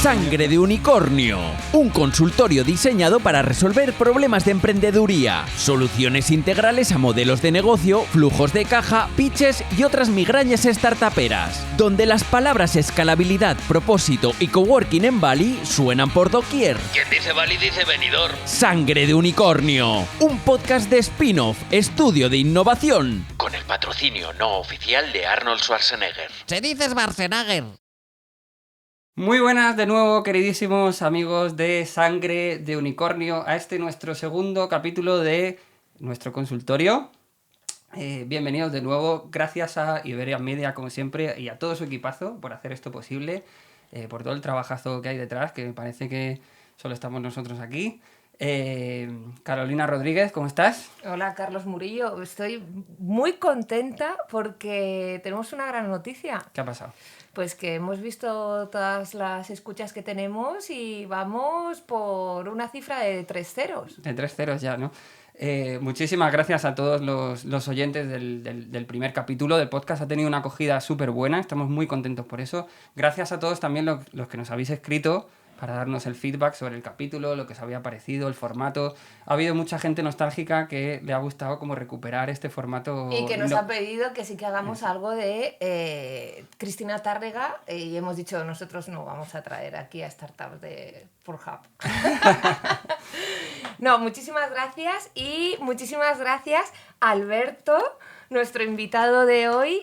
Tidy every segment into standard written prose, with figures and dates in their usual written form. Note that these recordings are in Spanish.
Sangre de Unicornio, un consultorio diseñado para resolver problemas de emprendeduría, soluciones integrales a modelos de negocio, flujos de caja, pitches y otras migrañas startuperas, donde las palabras escalabilidad, propósito y coworking en Bali suenan por doquier. Quien dice Bali dice venidor. Sangre de Unicornio, un podcast de spin-off, estudio de innovación, Con el patrocinio no oficial de Arnold Schwarzenegger. Se dice Schwarzenegger. Muy buenas de nuevo, queridísimos amigos de Sangre de Unicornio, a este nuestro segundo capítulo de nuestro consultorio. Bienvenidos de nuevo, gracias a Iberia Media, como siempre, y a todo su equipazo por hacer esto posible, por todo el trabajazo que hay detrás, que me parece que solo estamos nosotros aquí. Carolina Rodríguez, ¿cómo estás? Hola, Carlos Murillo. Estoy muy contenta porque tenemos una gran noticia. ¿Qué ha pasado? Pues que hemos visto todas las escuchas que tenemos y vamos por una cifra de 3 ceros. De 3 ceros ya, ¿no? Muchísimas gracias a todos los oyentes del primer capítulo del podcast. Ha tenido una acogida súper buena, estamos muy contentos por eso. Gracias a todos también los que nos habéis escrito para darnos el feedback sobre el capítulo, lo que os había parecido, el formato. Ha habido mucha gente nostálgica que le ha gustado como recuperar este formato. Y que nos ha pedido que sí que hagamos algo de Cristina Tárrega y hemos dicho, nosotros no vamos a traer aquí a startups de Pornhub. No, muchísimas gracias y muchísimas gracias Alberto, nuestro invitado de hoy.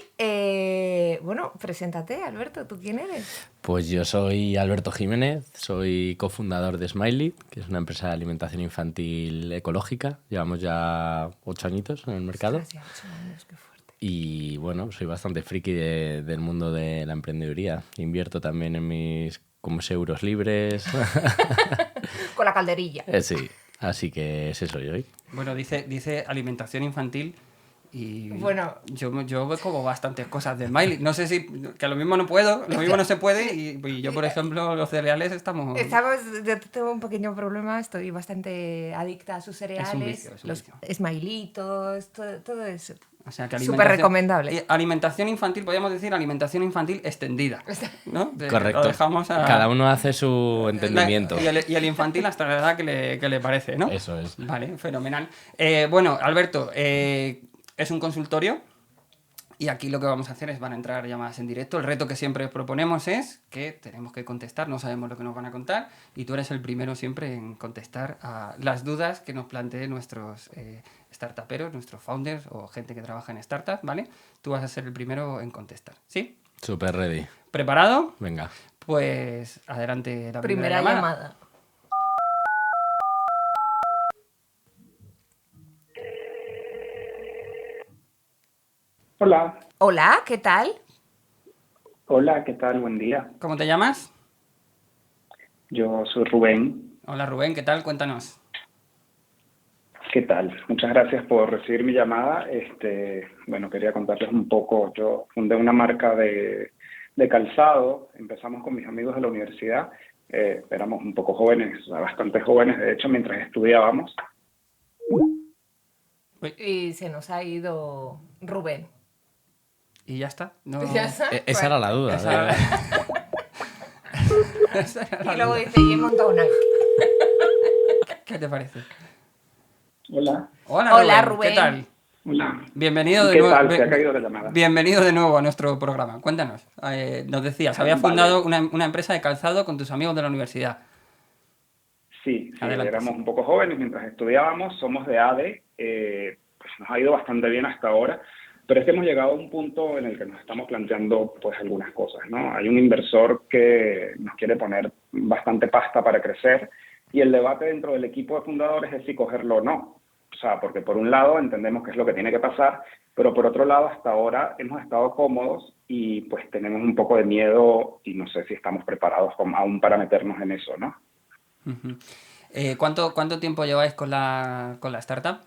Bueno, preséntate, Alberto, ¿tú quién eres? Pues yo soy Alberto Jiménez, soy cofundador de Smiley, que es una empresa de alimentación infantil ecológica. Llevamos ya 8 añitos en el mercado. Gracias, 8 años, qué fuerte. Y bueno, soy bastante friki del mundo de la emprendeduría. Invierto también en mis como euros libres. Con la calderilla. Sí, así que ese soy hoy. Bueno, dice alimentación infantil. Y bueno, yo veo como bastantes cosas de Smiley. No sé si, que lo mismo no puedo, lo mismo no se puede. Y yo, por ejemplo, los cereales estamos... Yo tengo un pequeño problema, estoy bastante adicta a sus cereales, Es un vicio. los esmailitos, todo eso. O sea, que súper recomendable. Alimentación infantil, podríamos decir alimentación infantil extendida, ¿no? Correcto. Lo dejamos a... Cada uno hace su entendimiento. Y el infantil hasta la edad que le parece, ¿no? Eso es. Vale, fenomenal. Bueno, Alberto, es un consultorio y aquí lo que vamos a hacer es van a entrar llamadas en directo. El reto que siempre proponemos es que tenemos que contestar, no sabemos lo que nos van a contar y tú eres el primero siempre en contestar a las dudas que nos planteen nuestros startuperos, nuestros founders o gente que trabaja en startups, ¿vale? Tú vas a ser el primero en contestar, ¿sí? Súper ready. ¿Preparado? Venga. Pues adelante la Primera llamada. Hola. Hola, ¿qué tal? Hola, ¿qué tal? Buen día. ¿Cómo te llamas? Yo soy Rubén. Hola Rubén, ¿qué tal? Cuéntanos. ¿Qué tal? Muchas gracias por recibir mi llamada. Bueno, quería contarles un poco. Yo fundé una marca de calzado. Empezamos con mis amigos de la universidad. Éramos un poco jóvenes, bastante jóvenes, de hecho, mientras estudiábamos. Y se nos ha ido Rubén. ¿Y ya está? No... ¿Ya está? Esa era la duda. Esa- Y luego dice, y he montado una... ¿Qué te parece? Hola. Hola, Rubén. ¿Qué tal? Hola. Bienvenido de ¿Qué nuevo. tal? Se ha caído la llamada. Bienvenido de nuevo a nuestro programa. Cuéntanos. Nos decías, habías Vale. fundado una empresa de calzado con tus amigos de la universidad. Sí, Adelante. éramos un poco jóvenes mientras estudiábamos. Somos de ADE. Pues nos ha ido bastante bien hasta ahora. Pero es que hemos llegado a un punto en el que nos estamos planteando pues algunas cosas, ¿no? Hay un inversor que nos quiere poner bastante pasta para crecer y el debate dentro del equipo de fundadores es si cogerlo o no. O sea, porque por un lado entendemos que es lo que tiene que pasar, pero por otro lado hasta ahora hemos estado cómodos y pues tenemos un poco de miedo y no sé si estamos preparados aún para meternos en eso, ¿no? Uh-huh. ¿Cuánto tiempo lleváis con la startup?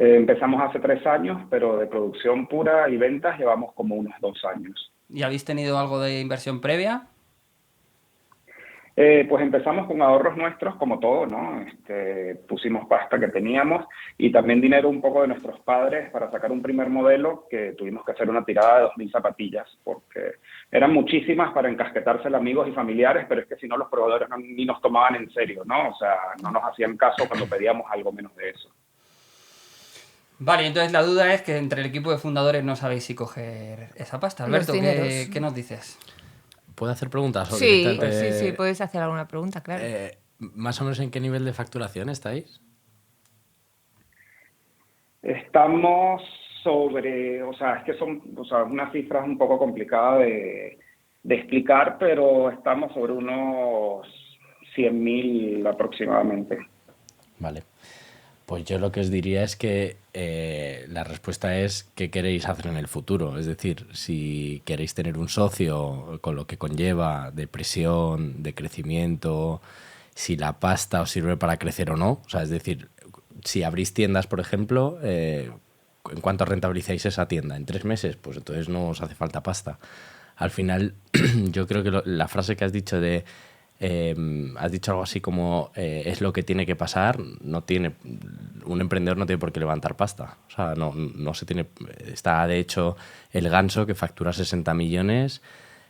Empezamos hace 3 años, pero de producción pura y ventas llevamos como unos 2 años. ¿Y habéis tenido algo de inversión previa? Pues empezamos con ahorros nuestros, como todo, ¿no? Pusimos pasta que teníamos y también dinero un poco de nuestros padres para sacar un primer modelo que tuvimos que hacer una tirada de 2.000 zapatillas porque eran muchísimas para encasquetársela a amigos y familiares, pero es que si no los proveedores ni nos tomaban en serio, ¿no? O sea, no nos hacían caso cuando pedíamos algo menos de eso. Vale, entonces la duda es que entre el equipo de fundadores no sabéis si coger esa pasta. Alberto, ¿qué nos dices? ¿Puedo hacer preguntas? Sí, sí, puedes hacer alguna pregunta, claro. ¿Más o menos en qué nivel de facturación estáis? Estamos sobre, o sea, es que son, o sea, unas cifras un poco complicadas de explicar, pero estamos sobre unos 100.000 aproximadamente. Vale. Pues yo lo que os diría es que la respuesta es qué queréis hacer en el futuro. Es decir, si queréis tener un socio con lo que conlleva de presión, de crecimiento, si la pasta os sirve para crecer o no. O sea, es decir, si abrís tiendas, por ejemplo, ¿en cuánto rentabilizáis esa tienda? ¿En 3 meses? Pues entonces no os hace falta pasta. Al final, yo creo que la frase que has dicho de has dicho algo así como es lo que tiene que pasar, un emprendedor no tiene por qué levantar pasta. O sea, no se tiene. Está de hecho el Ganso, que factura 60 millones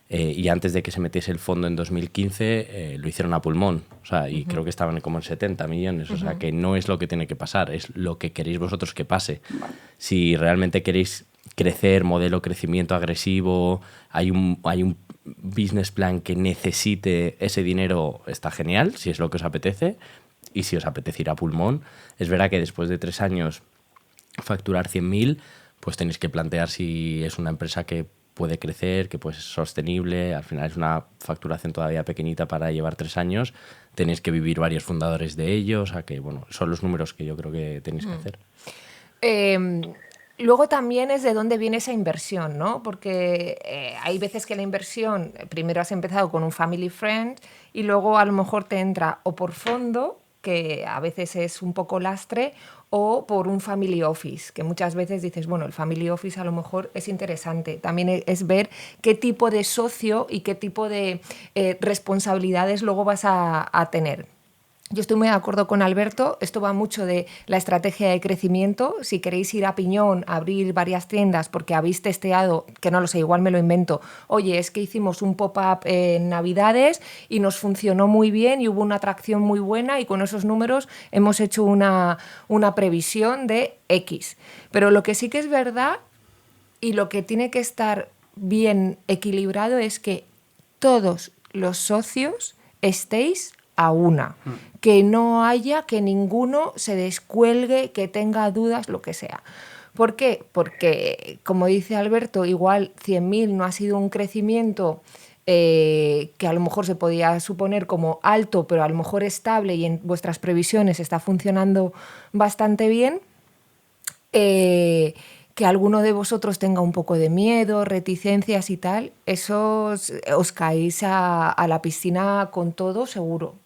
y antes de que se metiese el fondo en 2015 lo hicieron a pulmón. O sea, y creo que estaban como en 70 millones. O sea, que no es lo que tiene que pasar, es lo que queréis vosotros que pase. Si realmente queréis crecer, modelo crecimiento agresivo, hay un business plan que necesite ese dinero, está genial, si es lo que os apetece. Y si os apetece ir a pulmón, es verdad que después de 3 años facturar 100.000, pues tenéis que plantear si es una empresa que puede crecer, que puede ser sostenible. Al final es una facturación todavía pequeñita para llevar 3 años. Tenéis que vivir varios fundadores de ellos. O sea que, bueno, son los números que yo creo que tenéis que hacer. Luego también es de dónde viene esa inversión, ¿no? Porque hay veces que la inversión, primero has empezado con un family friend y luego a lo mejor te entra o por fondo, que a veces es un poco lastre, o por un family office, que muchas veces dices, bueno, el family office a lo mejor es interesante. También es ver qué tipo de socio y qué tipo de responsabilidades luego vas a tener. Yo estoy muy de acuerdo con Alberto, esto va mucho de la estrategia de crecimiento. Si queréis ir a piñón, abrir varias tiendas porque habéis testeado, que no lo sé, igual me lo invento, oye, es que hicimos un pop-up en Navidades y nos funcionó muy bien y hubo una atracción muy buena y con esos números hemos hecho una previsión de X. Pero lo que sí que es verdad y lo que tiene que estar bien equilibrado es que todos los socios estéis a una, que no haya que ninguno se descuelgue, que tenga dudas, lo que sea. ¿Por qué? Porque, como dice Alberto, igual 100.000 no ha sido un crecimiento que a lo mejor se podía suponer como alto, pero a lo mejor estable y en vuestras previsiones está funcionando bastante bien. Que alguno de vosotros tenga un poco de miedo, reticencias y tal, eso os caéis a la piscina con todo seguro.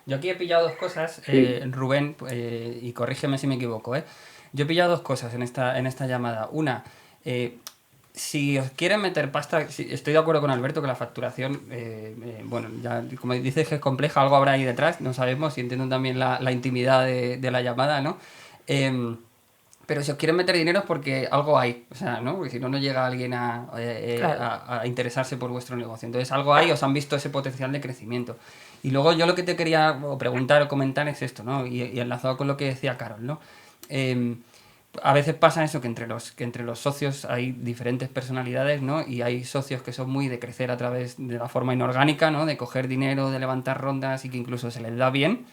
Yo aquí he pillado 2 cosas, Rubén, y corrígeme si me equivoco, Yo he pillado 2 cosas en esta llamada. Una, si os quieren meter pasta, estoy de acuerdo con Alberto que la facturación, bueno, ya como dices que es compleja, algo habrá ahí detrás, no sabemos, y entiendo también la intimidad de la llamada, ¿no? Pero si os quieren meter dinero es porque algo hay, o sea, ¿no? Porque si no, no llega alguien a interesarse por vuestro negocio. Entonces, algo hay, os han visto ese potencial de crecimiento. Y luego yo lo que te quería preguntar o comentar es esto, ¿no? Y enlazado con lo que decía Carol, ¿no? A veces pasa eso, que entre los socios hay diferentes personalidades, ¿no? Y hay socios que son muy de crecer a través de la forma inorgánica, ¿no? De coger dinero, de levantar rondas y que incluso se les da bien.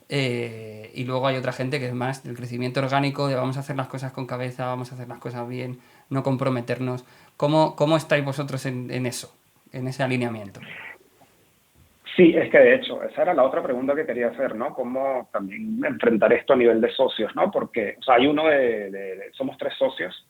Y luego hay otra gente que es más del crecimiento orgánico, de vamos a hacer las cosas con cabeza, vamos a hacer las cosas bien, no comprometernos. ¿Cómo estáis vosotros en eso, en ese alineamiento? Sí, es que de hecho, esa era la otra pregunta que quería hacer, ¿no? ¿Cómo también enfrentar esto a nivel de socios, ¿no? Porque, o sea, hay uno somos 3 socios,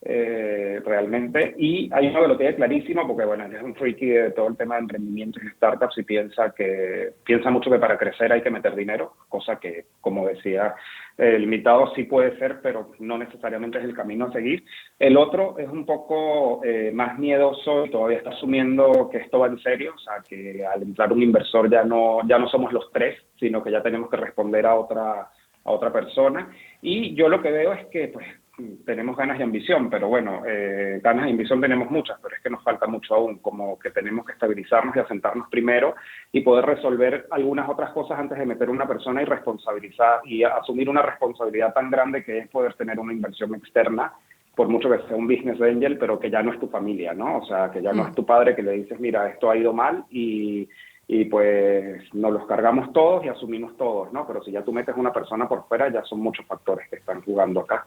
realmente, y hay uno que lo tiene clarísimo porque, bueno, él es un freaky de todo el tema de emprendimiento y startups y piensa mucho que para crecer hay que meter dinero, cosa que, como decía, limitado sí puede ser, pero no necesariamente es el camino a seguir. El otro es un poco más miedoso y todavía está asumiendo que esto va en serio, o sea, que al entrar un inversor ya no somos los 3, sino que ya tenemos que responder a otra persona. Y yo lo que veo es que, pues, tenemos ganas y ambición, pero bueno, ganas y ambición tenemos muchas, pero es que nos falta mucho aún, como que tenemos que estabilizarnos y asentarnos primero y poder resolver algunas otras cosas antes de meter a una persona y responsabilizar y asumir una responsabilidad tan grande que es poder tener una inversión externa, por mucho que sea un business angel, pero que ya no es tu familia, ¿no? O sea, que ya no es tu padre que le dices, mira, esto ha ido mal y pues nos los cargamos todos y asumimos todos, ¿no? Pero si ya tú metes una persona por fuera, ya son muchos factores que están jugando acá.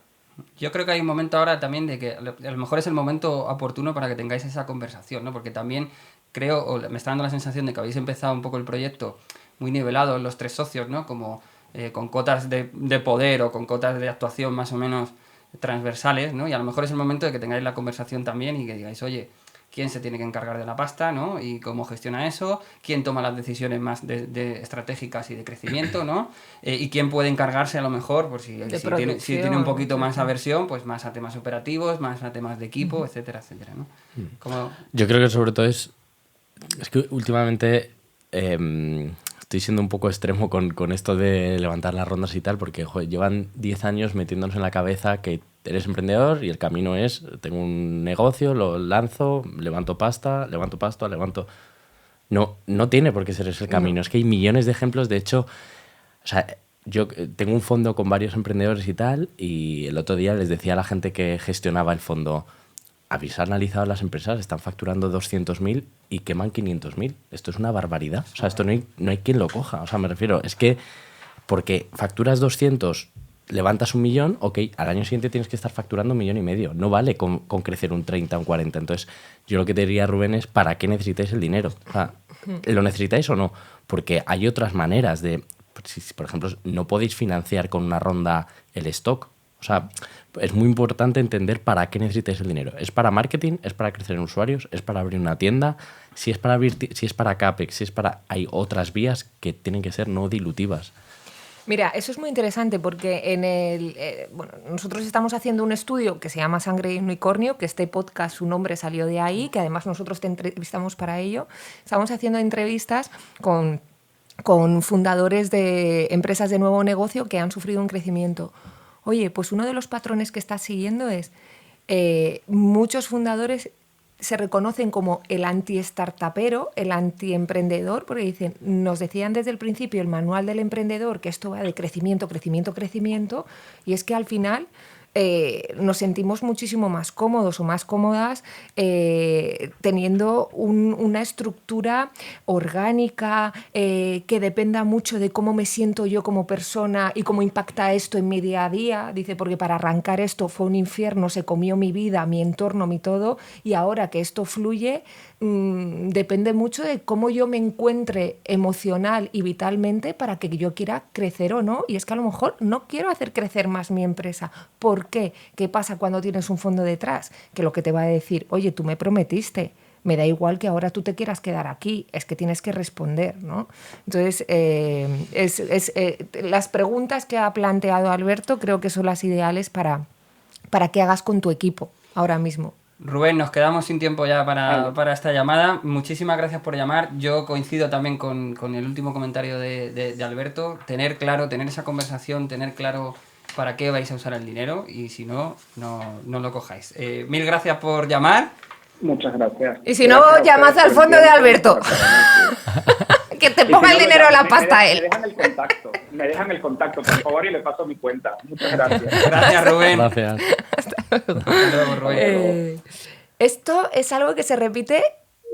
Yo creo que hay un momento ahora también de que a lo mejor es el momento oportuno para que tengáis esa conversación, ¿no? Porque también creo, o me está dando la sensación de que habéis empezado un poco el proyecto muy nivelado los 3 socios, ¿no? Como con cotas de poder o con cotas de actuación más o menos transversales, ¿no? Y a lo mejor es el momento de que tengáis la conversación también y que digáis, oye, quién se tiene que encargar de la pasta, ¿no? Y cómo gestiona eso, quién toma las decisiones más de estratégicas y de crecimiento, ¿no? Y quién puede encargarse a lo mejor, por si tiene un poquito más aversión, pues más a temas operativos, más a temas de equipo, etcétera, etcétera, ¿no? Yo creo que sobre todo es que últimamente estoy siendo un poco extremo con esto de levantar las rondas y tal, porque joder, llevan 10 años metiéndonos en la cabeza que eres emprendedor y el camino es, tengo un negocio, lo lanzo, levanto pasta. No tiene por qué ser ese el camino. Es que hay millones de ejemplos. De hecho, o sea, yo tengo un fondo con varios emprendedores y tal, y el otro día les decía a la gente que gestionaba el fondo, ¿habéis analizado las empresas? Están facturando 200.000 y queman 500.000. Esto es una barbaridad. O sea, esto no hay quien lo coja. O sea, me refiero, es que porque facturas 200, levantas 1 millón, ok, al año siguiente tienes que estar facturando 1,5 millones. No vale con crecer un 30 o un 40. Entonces, yo lo que te diría, Rubén, es ¿para qué necesitáis el dinero? O sea, ¿lo necesitáis o no? Porque hay otras maneras de... Si, por ejemplo, no podéis financiar con una ronda el stock. O sea, es muy importante entender para qué necesitáis el dinero. ¿Es para marketing? ¿Es para crecer en usuarios? ¿Es para abrir una tienda? Si es para CAPEX, hay otras vías que tienen que ser no dilutivas. Mira, eso es muy interesante porque nosotros estamos haciendo un estudio que se llama Sangre de Unicornio, que este podcast, su nombre salió de ahí, que además nosotros te entrevistamos para ello. Estamos haciendo entrevistas con fundadores de empresas de nuevo negocio que han sufrido un crecimiento. Oye, pues uno de los patrones que estás siguiendo es muchos fundadores se reconocen como el anti-startupero, el anti-emprendedor, porque dicen, nos decían desde el principio el manual del emprendedor que esto va de crecimiento, y es que al final nos sentimos muchísimo más cómodos o más cómodas teniendo una estructura orgánica que dependa mucho de cómo me siento yo como persona y cómo impacta esto en mi día a día. Dice, porque para arrancar esto fue un infierno, se comió mi vida, mi entorno, mi todo, y ahora que esto fluye, depende mucho de cómo yo me encuentre emocional y vitalmente para que yo quiera crecer o no. Y es que a lo mejor no quiero hacer crecer más mi empresa. ¿Por qué? ¿Qué pasa cuando tienes un fondo detrás? Que lo que te va a decir, oye, tú me prometiste, me da igual que ahora tú te quieras quedar aquí, es que tienes que responder, ¿no? Entonces, las preguntas que ha planteado Alberto creo que son las ideales para que hagas con tu equipo ahora mismo. Rubén, nos quedamos sin tiempo ya para esta llamada. Muchísimas gracias por llamar. Yo coincido también con el último comentario de Alberto. Tener esa conversación, tener claro para qué vais a usar el dinero y si no lo cojáis. Mil gracias por llamar. Muchas gracias. Y si no, llamad al fondo de Alberto. Que te ponga el dinero en la pasta a él. Me dejan el contacto, por favor, y le paso mi cuenta. Muchas gracias. Gracias, Rubén. Gracias. Hasta luego, Rubén. Esto es algo que se repite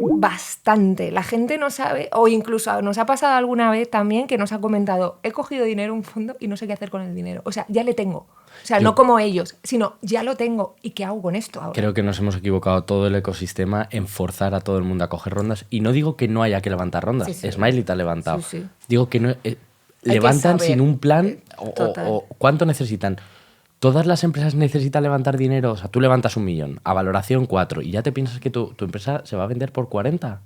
bastante. La gente no sabe, o incluso nos ha pasado alguna vez también que nos ha comentado, he cogido dinero en un fondo y no sé qué hacer con el dinero. O sea, ya le tengo. O sea, no como ellos, sino ya lo tengo. ¿Y qué hago con esto ahora? Creo que nos hemos equivocado todo el ecosistema en forzar a todo el mundo a coger rondas. Y no digo que no haya que levantar rondas. Sí. Smiley te ha levantado. Sí. Digo que no levantan sin un plan o ¿cuánto necesitan? Todas las empresas necesitan levantar dinero. O sea, tú levantas 1 millón, a valoración 4, y ya te piensas que tu empresa se va a vender por 40.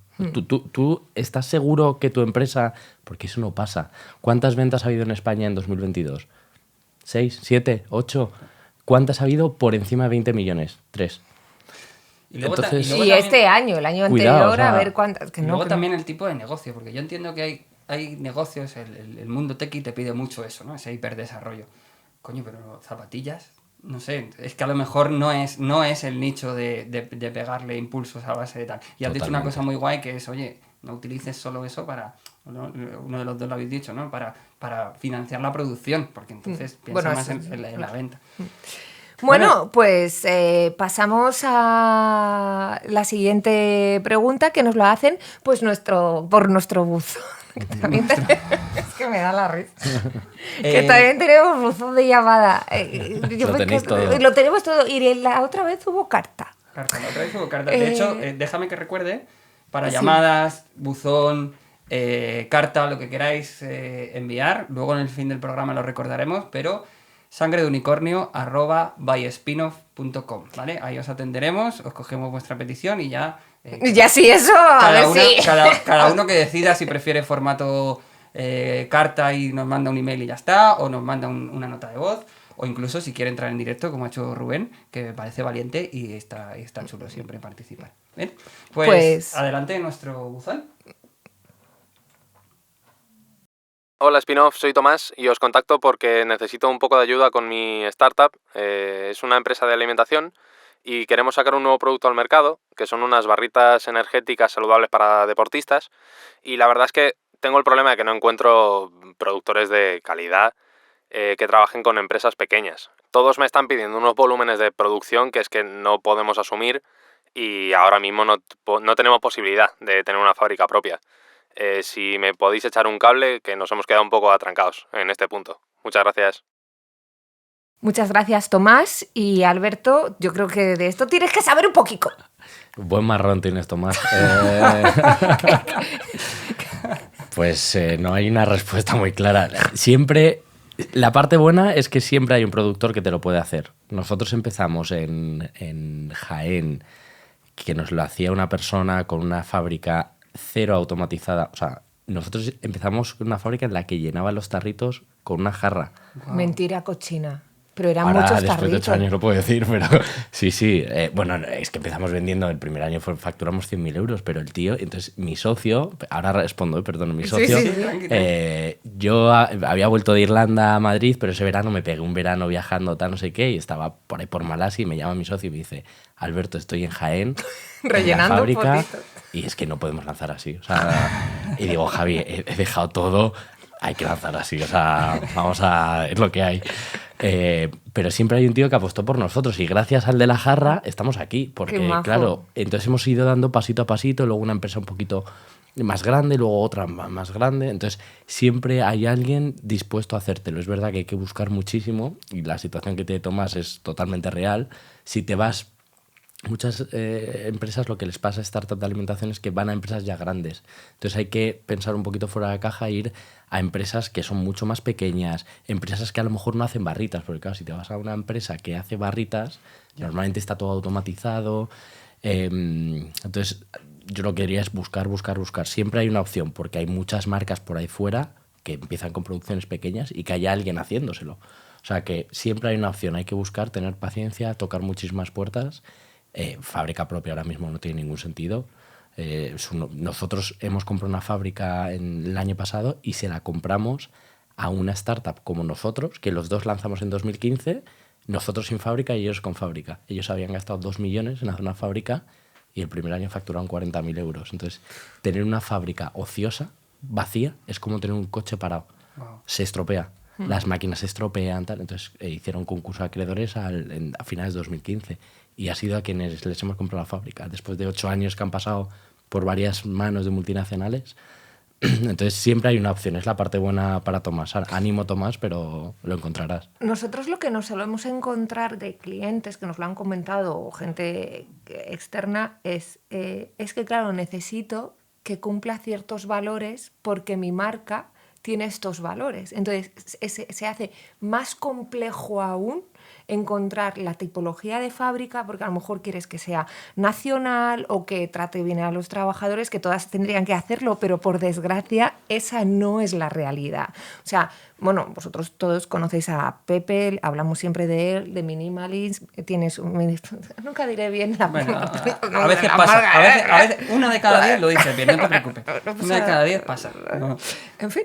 ¿Tú estás seguro que tu empresa...? Porque eso no pasa. ¿Cuántas ventas ha habido en España en 2022? 6, 7, 8. ¿Cuántas ha habido por encima de 20 millones? 3. Y luego Entonces, este año, el año anterior, o sea, a ver cuántas... Y luego también el tipo de negocio, porque yo entiendo que hay negocios, el mundo tequi te pide mucho eso, ¿no? Ese hiperdesarrollo. Coño, pero zapatillas, no sé, es que a lo mejor no es el nicho de pegarle impulsos a base de tal. Y has dicho una cosa muy guay que es, oye, no utilices solo eso para, uno de los dos lo habéis dicho, ¿no? Para financiar la producción, porque entonces piensa más en la venta. Bueno, pues pasamos a la siguiente pregunta que nos lo hacen pues por nuestro buzón. Es que me da la risa. Que también tenemos buzón de llamada. Lo tenemos todo. Y la otra vez hubo carta. La otra vez hubo carta. De hecho, déjame que recuerde, para llamadas, buzón, carta, lo que queráis enviar, luego en el fin del programa lo recordaremos, pero sangredeunicornio@byspinoff.com, ¿vale? Ahí os atenderemos, os cogemos vuestra petición y ya... ya sí, eso, a ver si... Cada uno que decida si prefiere formato carta y nos manda un email y ya está, o nos manda una nota de voz, o incluso si quiere entrar en directo, como ha hecho Rubén, que me parece valiente y está chulo siempre participar. ¿Bien? Pues adelante nuestro buzón. Hola Spinoff, soy Tomás y os contacto porque necesito un poco de ayuda con mi startup. Es una empresa de alimentación y queremos sacar un nuevo producto al mercado, que son unas barritas energéticas saludables para deportistas. Y la verdad es que tengo el problema de que no encuentro productores de calidad que trabajen con empresas pequeñas. Todos me están pidiendo unos volúmenes de producción que es que no podemos asumir y ahora mismo no tenemos posibilidad de tener una fábrica propia. Si me podéis echar un cable, que nos hemos quedado un poco atrancados en este punto. Muchas gracias. Muchas gracias, Tomás. Y Alberto, yo creo que de esto tienes que saber un poquito. Buen marrón tienes, Tomás. Pues no hay una respuesta muy clara. Siempre... La parte buena es que siempre hay un productor que te lo puede hacer. Nosotros empezamos en Jaén, que nos lo hacía una persona con una fábrica cero automatizada. O sea, nosotros empezamos con una fábrica en la que llenaba los tarritos con una jarra. Wow. Mentira cochina. Pero eran Ahora, muchos después de 8 tarritos. años lo puedo decir, pero sí. Bueno, es que empezamos vendiendo, el primer año facturamos 100.000 euros, pero el tío, entonces mi socio, ahora respondo, perdón, mi socio, yo había vuelto de Irlanda a Madrid, pero ese verano me pegué un verano viajando, tal, no sé qué, y estaba por ahí por Malasia y me llama mi socio y me dice, Alberto, estoy en Jaén, rellenando en la fábrica, potitos. y es que no podemos lanzar así. O sea, y digo, Javi, he dejado todo, hay que lanzar así, o sea, es lo que hay. Pero siempre hay un tío que apostó por nosotros y gracias al de la jarra estamos aquí, porque claro, entonces hemos ido dando pasito a pasito, luego una empresa un poquito más grande, luego otra más grande, entonces siempre hay alguien dispuesto a hacértelo. Es verdad que hay que buscar muchísimo y la situación que te tomas es totalmente real. Si te vas... Muchas empresas lo que les pasa a startups de alimentación es que van a empresas ya grandes. Entonces hay que pensar un poquito fuera de la caja e ir a empresas que son mucho más pequeñas, empresas que a lo mejor no hacen barritas, porque claro, si te vas a una empresa que hace barritas, normalmente está todo automatizado. Entonces yo lo que diría es buscar. Siempre hay una opción, porque hay muchas marcas por ahí fuera que empiezan con producciones pequeñas y que haya alguien haciéndoselo. O sea que siempre hay una opción, hay que buscar, tener paciencia, tocar muchísimas puertas. Fábrica propia ahora mismo no tiene ningún sentido. Nosotros hemos comprado una fábrica el año pasado y se la compramos a una startup como nosotros, que los dos lanzamos en 2015, nosotros sin fábrica y ellos con fábrica. Ellos habían gastado 2 millones en hacer una fábrica y el primer año facturaron 40.000 euros. Entonces, tener una fábrica ociosa, vacía, es como tener un coche parado. Wow. Se estropea. Las máquinas se estropean, tal. Entonces, hicieron un concurso de acreedores a finales de 2015. Y ha sido a quienes les hemos comprado la fábrica, después de 8 años que han pasado por varias manos de multinacionales. Entonces siempre hay una opción, es la parte buena para Tomás. Ánimo, Tomás, pero lo encontrarás. Nosotros lo que nos solemos encontrar de clientes que nos lo han comentado o gente externa es que, claro, necesito que cumpla ciertos valores porque mi marca tiene estos valores. Entonces se hace más complejo aún encontrar la tipología de fábrica, porque a lo mejor quieres que sea nacional o que trate bien a los trabajadores, que todas tendrían que hacerlo, pero por desgracia esa no es la realidad. O sea, bueno, vosotros todos conocéis a Pepe, hablamos siempre de él, de Minimalism, tienes nunca diré bien la... Bueno, a veces pasa, a veces una de cada 10 lo dices bien, no te preocupes. Una de cada 10 pasa. No. En fin,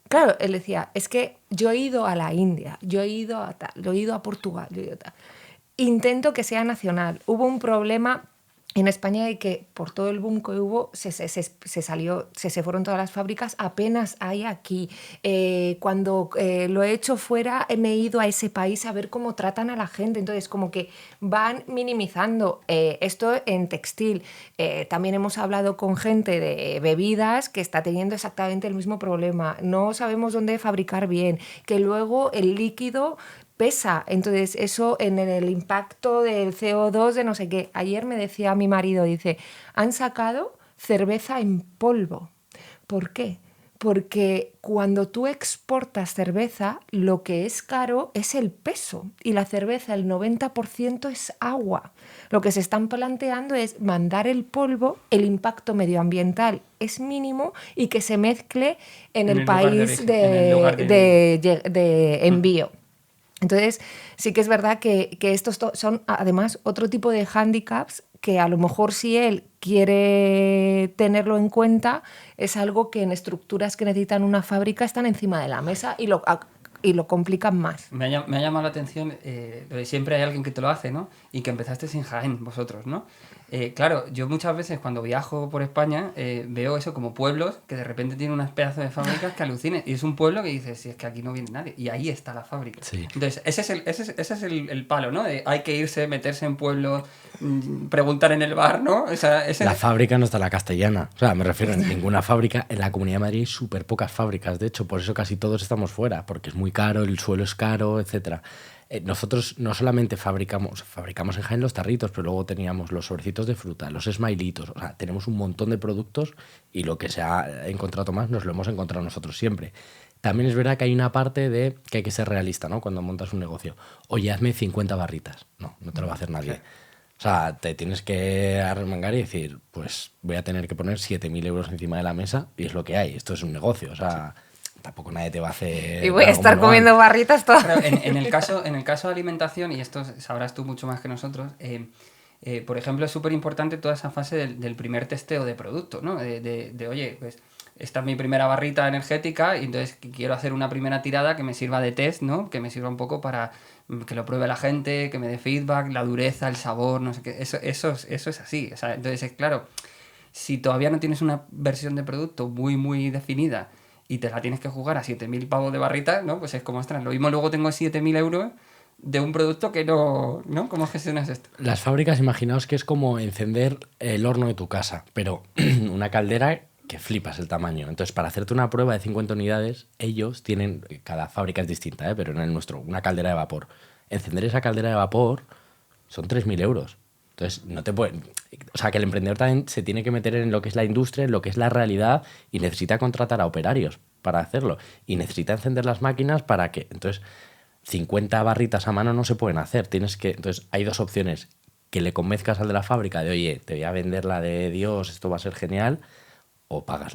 claro, él decía, es que yo he ido a la India, yo he ido a tal, yo he ido a Portugal, yo he ido a tal. Intento que sea nacional. Hubo un problema en España de que por todo el boom que hubo se fueron todas las fábricas, apenas hay aquí. Cuando lo he hecho fuera, me he ido a ese país a ver cómo tratan a la gente. Entonces, como que van minimizando esto en textil. También hemos hablado con gente de bebidas que está teniendo exactamente el mismo problema. No sabemos dónde fabricar bien, que luego el líquido pesa, entonces eso en el impacto del CO2 de no sé qué. Ayer me decía mi marido, dice, han sacado cerveza en polvo. ¿Por qué? Porque cuando tú exportas cerveza, lo que es caro es el peso y la cerveza, el 90% es agua. Lo que se están planteando es mandar el polvo, el impacto medioambiental es mínimo y que se mezcle en el país de envío. Entonces, sí que es verdad que estos son además otro tipo de hándicaps que a lo mejor si él quiere tenerlo en cuenta es algo que en estructuras que necesitan una fábrica están encima de la mesa y lo complican más. Me ha llamado la atención, siempre hay alguien que te lo hace, ¿no? Y que empezaste en Jaén, vosotros, ¿no? Claro, yo muchas veces cuando viajo por España veo eso como pueblos que de repente tienen unas pedazos de fábricas que alucines. Y es un pueblo que dices, si es que aquí no viene nadie. Y ahí está la fábrica. Sí. Entonces, ese es el palo, ¿no? Hay que irse, meterse en pueblos, preguntar en el bar, ¿no? La fábrica no está en la Castellana. O sea, me refiero a ninguna fábrica. En la Comunidad de Madrid hay súper pocas fábricas. De hecho, por eso casi todos estamos fuera. Porque es muy caro, el suelo es caro, etcétera. Nosotros no solamente fabricamos en Jaén los tarritos, pero luego teníamos los sobrecitos de fruta, los smileitos, o sea, tenemos un montón de productos y lo que se ha encontrado más nos lo hemos encontrado nosotros siempre. También es verdad que hay una parte de que hay que ser realista, ¿no? Cuando montas un negocio. Oye, hazme 50 barritas. No te lo va a hacer nadie. O sea, te tienes que arremangar y decir, pues voy a tener que poner 7.000 euros encima de la mesa y es lo que hay. Esto es un negocio, o sea... Tampoco nadie te va a hacer... Y voy a estar comiendo barritas todas. En el caso de alimentación, y esto sabrás tú mucho más que nosotros, por ejemplo, es súper importante toda esa fase del primer testeo de producto, ¿no? De oye, pues esta es mi primera barrita energética y entonces quiero hacer una primera tirada que me sirva de test, ¿no? Que me sirva un poco para que lo pruebe la gente, que me dé feedback, la dureza, el sabor, no sé qué. Eso es así. O sea, entonces, claro, si todavía no tienes una versión de producto muy, muy definida y te la tienes que jugar a 7.000 pavos de barrita, ¿no? Pues es como, ostras, lo mismo luego tengo 7.000 euros de un producto que no... ¿Cómo gestionas esto? Las fábricas, imaginaos que es como encender el horno de tu casa, pero una caldera que flipas el tamaño. Entonces, para hacerte una prueba de 50 unidades, ellos tienen... Cada fábrica es distinta, pero en el nuestro, una caldera de vapor. Encender esa caldera de vapor son 3.000 euros. Entonces, no te pueden... O sea, que el emprendedor también se tiene que meter en lo que es la industria, en lo que es la realidad y necesita contratar a operarios para hacerlo. Y necesita encender las máquinas para que... Entonces, 50 barritas a mano no se pueden hacer. Entonces, hay dos opciones. Que le convenzcas al de la fábrica de, oye, te voy a vender la de Dios, esto va a ser genial... o pagas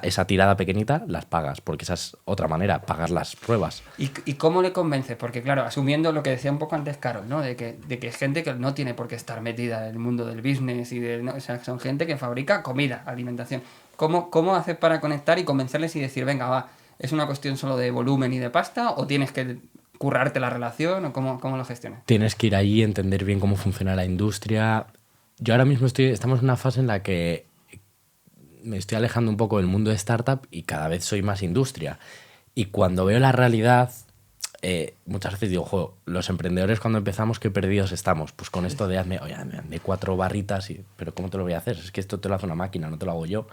esa tirada pequeñita, las pagas, porque esa es otra manera, pagar las pruebas. ¿Y cómo le convences? Porque claro, asumiendo lo que decía un poco antes Carol, ¿no? De que es gente que no tiene por qué estar metida en el mundo del business, o sea, son gente que fabrica comida, alimentación. ¿Cómo haces para conectar y convencerles y decir, venga, va, es una cuestión solo de volumen y de pasta, o tienes que currarte la relación, o cómo lo gestionas? Tienes que ir allí, entender bien cómo funciona la industria. Yo ahora mismo estamos en una fase en la que me estoy alejando un poco del mundo de startup y cada vez soy más industria. Y cuando veo la realidad, muchas veces digo, jo, los emprendedores cuando empezamos, qué perdidos estamos. Pues con esto de hazme 4 barritas, pero ¿cómo te lo voy a hacer? Es que esto te lo hace una máquina, no te lo hago yo.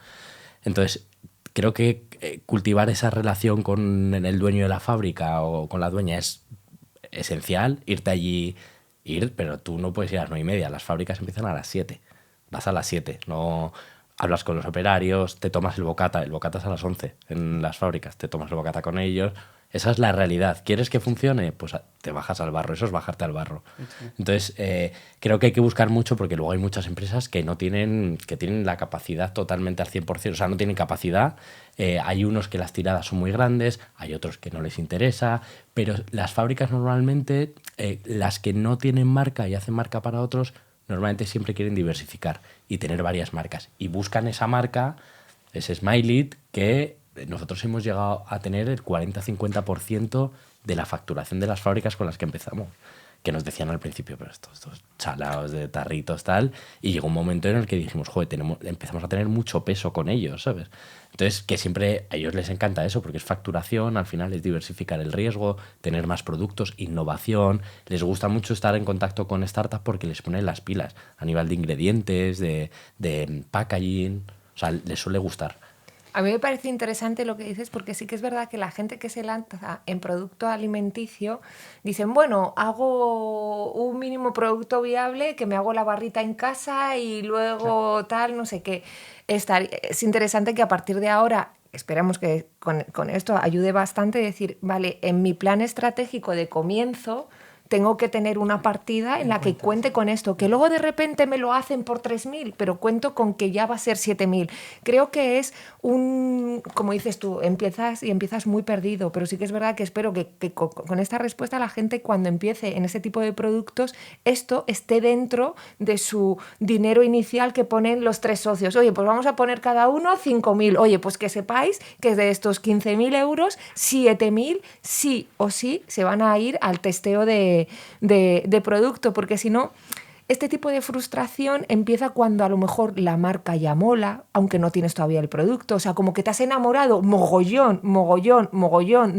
Entonces, creo que cultivar esa relación con el dueño de la fábrica o con la dueña es esencial. Irte allí, pero tú no puedes ir a las 9:30. Las fábricas empiezan a las 7. Vas a las 7, no... Hablas con los operarios, te tomas el bocata es a las 11 en las fábricas, te tomas el bocata con ellos. Esa es la realidad. ¿Quieres que funcione? Pues te bajas al barro, eso es bajarte al barro. Entonces, creo que hay que buscar mucho porque luego hay muchas empresas que tienen la capacidad totalmente al 100%, o sea, no tienen capacidad. Hay unos que las tiradas son muy grandes, hay otros que no les interesa, pero las fábricas normalmente, las que no tienen marca y hacen marca para otros, normalmente siempre quieren diversificar y tener varias marcas. Y buscan esa marca, ese Smiley, que nosotros hemos llegado a tener el 40-50% de la facturación de las fábricas con las que empezamos. Que nos decían al principio, pero estos chalaos de tarritos, tal. Y llegó un momento en el que dijimos, joder, empezamos a tener mucho peso con ellos, ¿sabes? Entonces, que siempre a ellos les encanta eso, porque es facturación, al final es diversificar el riesgo, tener más productos, innovación. Les gusta mucho estar en contacto con startups porque les ponen las pilas a nivel de ingredientes, de packaging. O sea, les suele gustar. A mí me parece interesante lo que dices, porque sí que es verdad que la gente que se lanza en producto alimenticio dicen, bueno, hago un mínimo producto viable, que me hago la barrita en casa y luego tal, no sé qué. Es interesante que a partir de ahora, esperamos que con esto ayude bastante, decir, vale, en mi plan estratégico de comienzo tengo que tener una partida en la que cuente con esto, que luego de repente me lo hacen por 3.000, pero cuento con que ya va a ser 7.000. Creo que es como dices tú, empiezas muy perdido, pero sí que es verdad que espero que con esta respuesta la gente cuando empiece en este tipo de productos, esto esté dentro de su dinero inicial que ponen los 3 socios. Oye, pues vamos a poner cada uno 5.000. Oye, pues que sepáis que de estos 15.000 euros, 7.000 sí o sí se van a ir al testeo de producto, porque si no, este tipo de frustración empieza cuando a lo mejor la marca ya mola, aunque no tienes todavía el producto. O sea, como que te has enamorado mogollón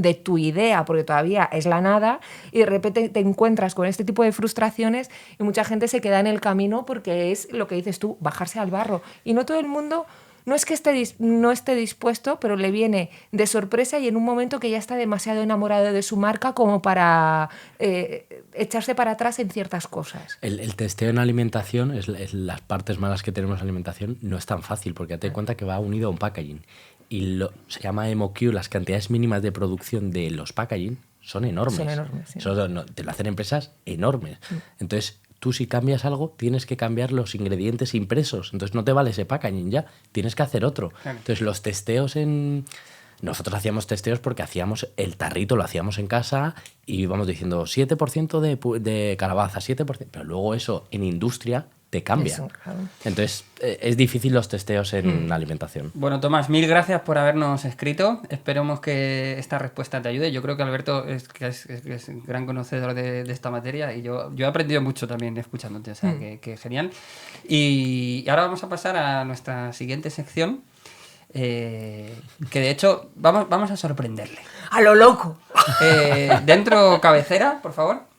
de tu idea, porque todavía es la nada, y de repente te encuentras con este tipo de frustraciones y mucha gente se queda en el camino porque es lo que dices tú, bajarse al barro. Y no todo el mundo... No es que no esté dispuesto, pero le viene de sorpresa y en un momento que ya está demasiado enamorado de su marca como para echarse para atrás en ciertas cosas. El testeo en alimentación, es las partes malas que tenemos en alimentación, no es tan fácil, porque date cuenta que va unido a un packaging. Y se llama MOQ, las cantidades mínimas de producción de los packaging son enormes. Son enormes, sí. Eso te lo hacen empresas enormes. Entonces, tú si cambias algo, tienes que cambiar los ingredientes impresos. Entonces no te vale ese packaging ya, tienes que hacer otro. Claro. Entonces los testeos Nosotros hacíamos testeos porque hacíamos el tarrito, lo hacíamos en casa y íbamos diciendo 7% de calabaza, 7%. Pero luego eso en industria te cambia. Eso, claro. Entonces es difícil los testeos en alimentación. Bueno, Tomás, mil gracias por habernos escrito. Esperemos que esta respuesta te ayude. Yo creo que Alberto es un gran conocedor de esta materia y yo he aprendido mucho también escuchándote, o sea, que genial. Y ahora vamos a pasar a nuestra siguiente sección, que de hecho vamos a sorprenderle. ¡A lo loco! Dentro cabecera, por favor.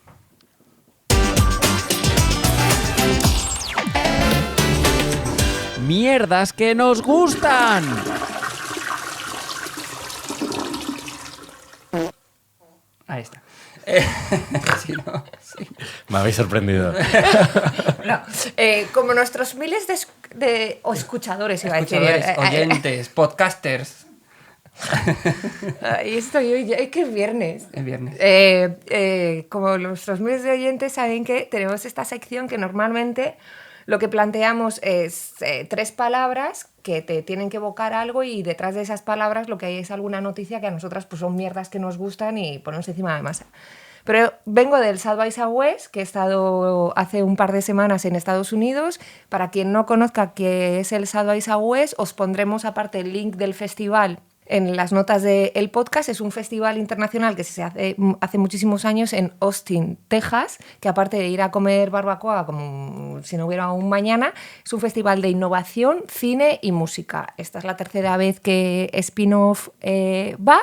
¡Mierdas que nos gustan! Ahí está. Sí. Me habéis sorprendido. No, como nuestros miles de escuchadores, iba a decir. Oyentes, podcasters. Ahí estoy hoy, que es viernes. Es viernes. Como nuestros miles de oyentes saben que tenemos esta sección que normalmente lo que planteamos es 3 palabras que te tienen que evocar algo y detrás de esas palabras lo que hay es alguna noticia que a nosotras pues son mierdas que nos gustan y ponemos encima de la masa. Pero vengo del South by Southwest, que he estado hace un par de semanas en Estados Unidos. Para quien no conozca qué es el South by Southwest, os pondremos aparte el link del festival en las notas del podcast. Es un festival internacional que se hace muchísimos años en Austin, Texas, que aparte de ir a comer barbacoa como si no hubiera un mañana, es un festival de innovación, cine y música. Esta es la 3ª vez que Spin-Off va.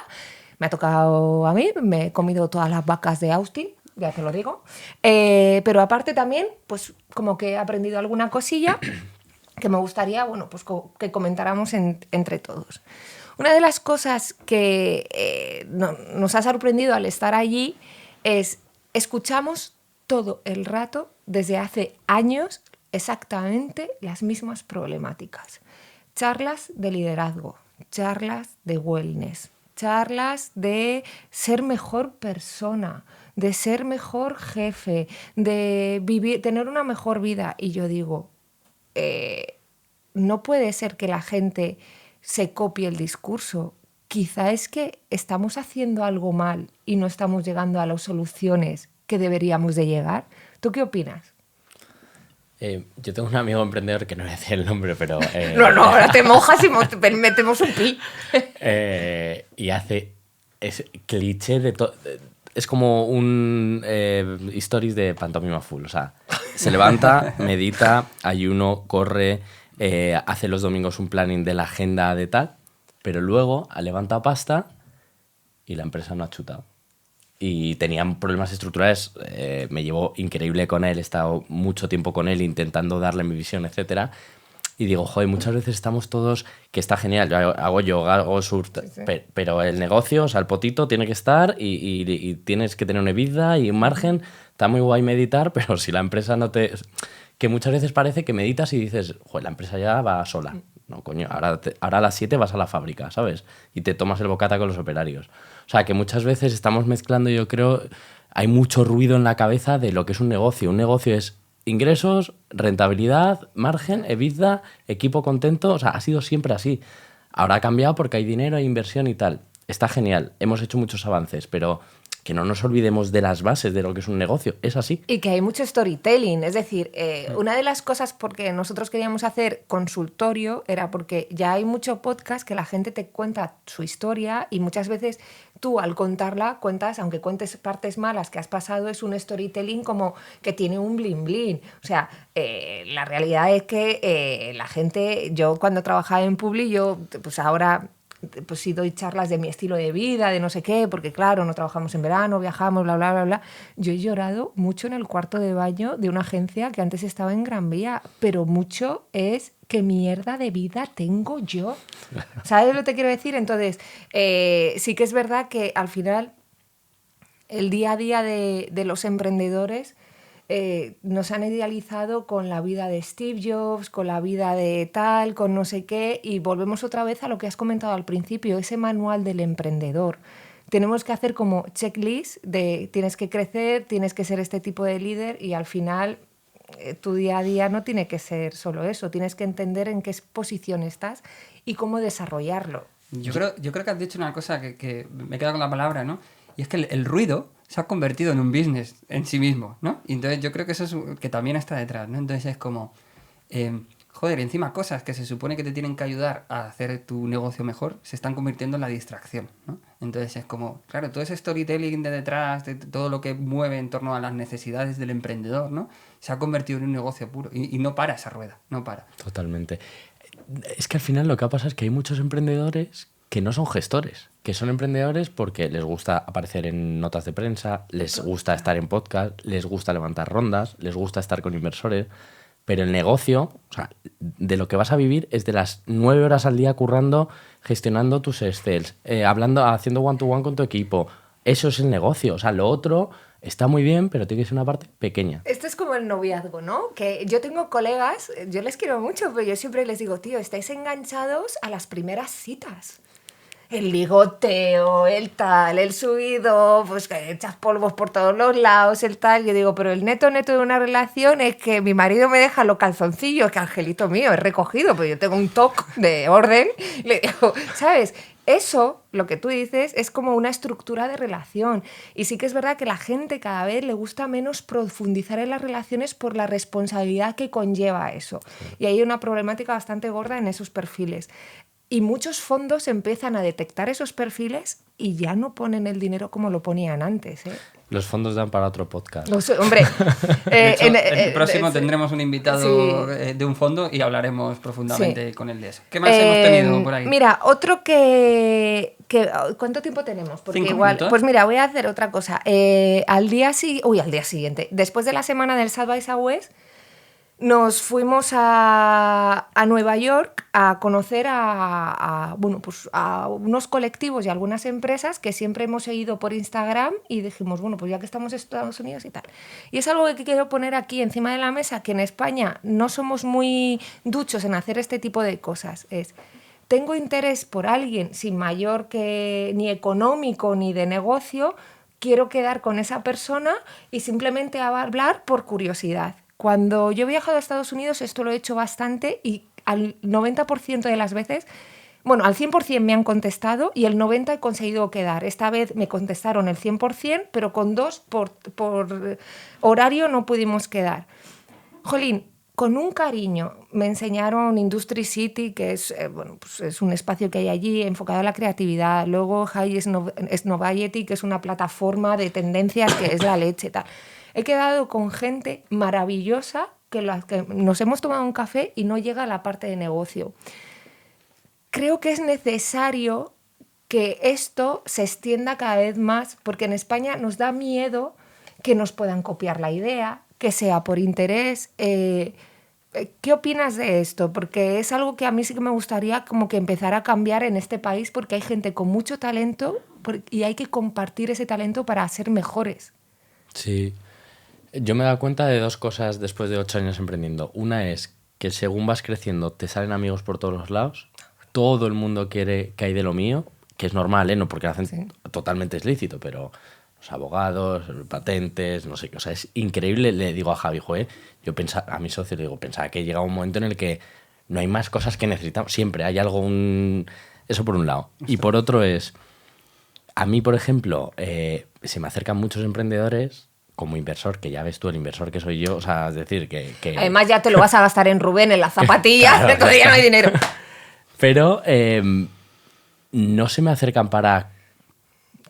Me ha tocado a mí, me he comido todas las vacas de Austin, ya te lo digo. Pero aparte también, pues como que he aprendido alguna cosilla que me gustaría, bueno, pues que comentáramos entre todos. Una de las cosas que nos ha sorprendido al estar allí es escuchamos todo el rato, desde hace años, exactamente las mismas problemáticas. Charlas de liderazgo, charlas de wellness, charlas de ser mejor persona, de ser mejor jefe, de tener una mejor vida. Y yo digo, no puede ser que la gente se copie el discurso. Quizá es que estamos haciendo algo mal y no estamos llegando a las soluciones que deberíamos de llegar. ¿Tú qué opinas? Yo tengo un amigo emprendedor que no voy a decir el nombre, pero... No, ahora te mojas y metemos un pi. Y hace... Es cliché de todo... Es como un stories de pantomima full. O sea, se levanta, medita, ayuno, corre, hace los domingos un planning de la agenda de tal, pero luego ha levantado pasta y la empresa no ha chutado. Y tenían problemas estructurales, me llevó increíble con él, he estado mucho tiempo con él intentando darle mi visión, etcétera. Y digo, joder, muchas veces estamos todos, que está genial, yo hago yoga, hago surf, sí. Pero el negocio, o sea, el potito tiene que estar y tienes que tener una EBITDA y un margen. Está muy guay meditar, pero si la empresa no te... Que muchas veces parece que meditas y dices, joder, la empresa ya va sola. No, coño, ahora a las 7 vas a la fábrica, ¿sabes? Y te tomas el bocata con los operarios. O sea, que muchas veces estamos mezclando, yo creo, hay mucho ruido en la cabeza de lo que es un negocio. Un negocio es ingresos, rentabilidad, margen, EBITDA, equipo contento. O sea, ha sido siempre así. Ahora ha cambiado porque hay dinero, hay inversión y tal. Está genial, hemos hecho muchos avances, pero que no nos olvidemos de las bases de lo que es un negocio. Es así. Y que hay mucho storytelling. Es decir, una de las cosas porque nosotros queríamos hacer consultorio era porque ya hay mucho podcast que la gente te cuenta su historia y muchas veces tú al contarla cuentas, aunque cuentes partes malas que has pasado, es un storytelling como que tiene un blin blin. O sea, la realidad es que la gente, yo cuando trabajaba en Publi, yo pues ahora... pues sí doy charlas de mi estilo de vida, de no sé qué, porque claro, no trabajamos en verano, viajamos, bla, bla, bla, bla. Yo he llorado mucho en el cuarto de baño de una agencia que antes estaba en Gran Vía, pero mucho es qué mierda de vida tengo yo. ¿Sabes lo que te quiero decir? Entonces, sí que es verdad que al final el día a día de los emprendedores nos han idealizado con la vida de Steve Jobs, con la vida de tal, con no sé qué, y volvemos otra vez a lo que has comentado al principio, ese manual del emprendedor. Tenemos que hacer como checklist de tienes que crecer, tienes que ser este tipo de líder y al final tu día a día no tiene que ser solo eso, tienes que entender en qué posición estás y cómo desarrollarlo. Yo creo que has dicho una cosa que me he quedado con la palabra, ¿no? Y es que el ruido se ha convertido en un business en sí mismo, ¿no? Y entonces yo creo que eso es que también está detrás, ¿no? Entonces es como, joder, encima cosas que se supone que te tienen que ayudar a hacer tu negocio mejor se están convirtiendo en la distracción, ¿no? Entonces es como, claro, todo ese storytelling de detrás, de todo lo que mueve en torno a las necesidades del emprendedor, ¿no? Se ha convertido en un negocio puro y no para esa rueda, no para. Totalmente. Es que al final lo que pasa es que hay muchos emprendedores que no son gestores, que son emprendedores porque les gusta aparecer en notas de prensa, les gusta estar en podcast, les gusta levantar rondas, les gusta estar con inversores, pero el negocio, o sea, de lo que vas a vivir es de las 9 horas al día currando, gestionando tus Excels, hablando, haciendo one-to-one con tu equipo. Eso es el negocio. O sea, lo otro está muy bien, pero tiene que ser una parte pequeña. Esto es como el noviazgo, ¿no? Que yo tengo colegas, yo les quiero mucho, pero yo siempre les digo, tío, estáis enganchados a las primeras citas. El ligoteo, el tal, el subido, pues que echas polvos por todos los lados, el tal. Yo digo, pero el neto de una relación es que mi marido me deja los calzoncillos, que angelito mío, he recogido, pero yo tengo un toque de orden. Le digo, ¿sabes? Eso, lo que tú dices, es como una estructura de relación. Y sí que es verdad que la gente cada vez le gusta menos profundizar en las relaciones por la responsabilidad que conlleva eso. Y hay una problemática bastante gorda en esos perfiles. Y muchos fondos empiezan a detectar esos perfiles y ya no ponen el dinero como lo ponían antes, ¿eh? Los fondos dan para otro podcast. No sé, hombre. De hecho, el próximo tendremos un invitado de un fondo y hablaremos profundamente con él de eso. ¿Qué más hemos tenido por ahí? Mira, otro que ¿cuánto tiempo tenemos? Porque 5 igual, minutos. pues mira, voy a hacer otra cosa. Al día siguiente, después de la semana del South by Southwest, nos fuimos a Nueva York a conocer a unos colectivos y algunas empresas que siempre hemos seguido por Instagram y dijimos, bueno, pues ya que estamos en Estados Unidos y tal. Y es algo que quiero poner aquí encima de la mesa, que en España no somos muy duchos en hacer este tipo de cosas. Tengo interés por alguien sin mayor que ni económico ni de negocio, quiero quedar con esa persona y simplemente hablar por curiosidad. Cuando yo he viajado a Estados Unidos, esto lo he hecho bastante y al 90% de las veces, bueno, al 100% me han contestado y el 90% he conseguido quedar. Esta vez me contestaron el 100%, pero con 2 por horario no pudimos quedar. Jolín, con un cariño. Me enseñaron Industry City, que es, bueno, pues es un espacio que hay allí enfocado a la creatividad. Luego High Snobiety, que es una plataforma de tendencias que es la leche. Tal. He quedado con gente maravillosa que nos hemos tomado un café y no llega a la parte de negocio. Creo que es necesario que esto se extienda cada vez más, porque en España nos da miedo que nos puedan copiar la idea, que sea por interés. ¿Qué opinas de esto? Porque es algo que a mí sí que me gustaría como que empezara a cambiar en este país, porque hay gente con mucho talento y hay que compartir ese talento para ser mejores. Sí. Yo me he dado cuenta de 2 cosas después de 8 años emprendiendo. Una es que según vas creciendo te salen amigos por todos los lados. Todo el mundo quiere que hay de lo mío, que es normal, ¿eh? No porque lo hacen totalmente es lícito, pero los abogados, patentes, no sé qué. O sea, es increíble. Le digo a Javi, yo pensaba, a mi socio le digo, pensaba que llega un momento en el que no hay más cosas que necesitamos. Siempre hay algo, eso por un lado. Y por otro es, a mí, por ejemplo, se me acercan muchos emprendedores como inversor, que ya ves tú el inversor que soy yo, o sea, es decir, que... Además ya te lo vas a gastar en Rubén, en las zapatillas, claro, entonces ya no hay dinero. Pero no se me acercan para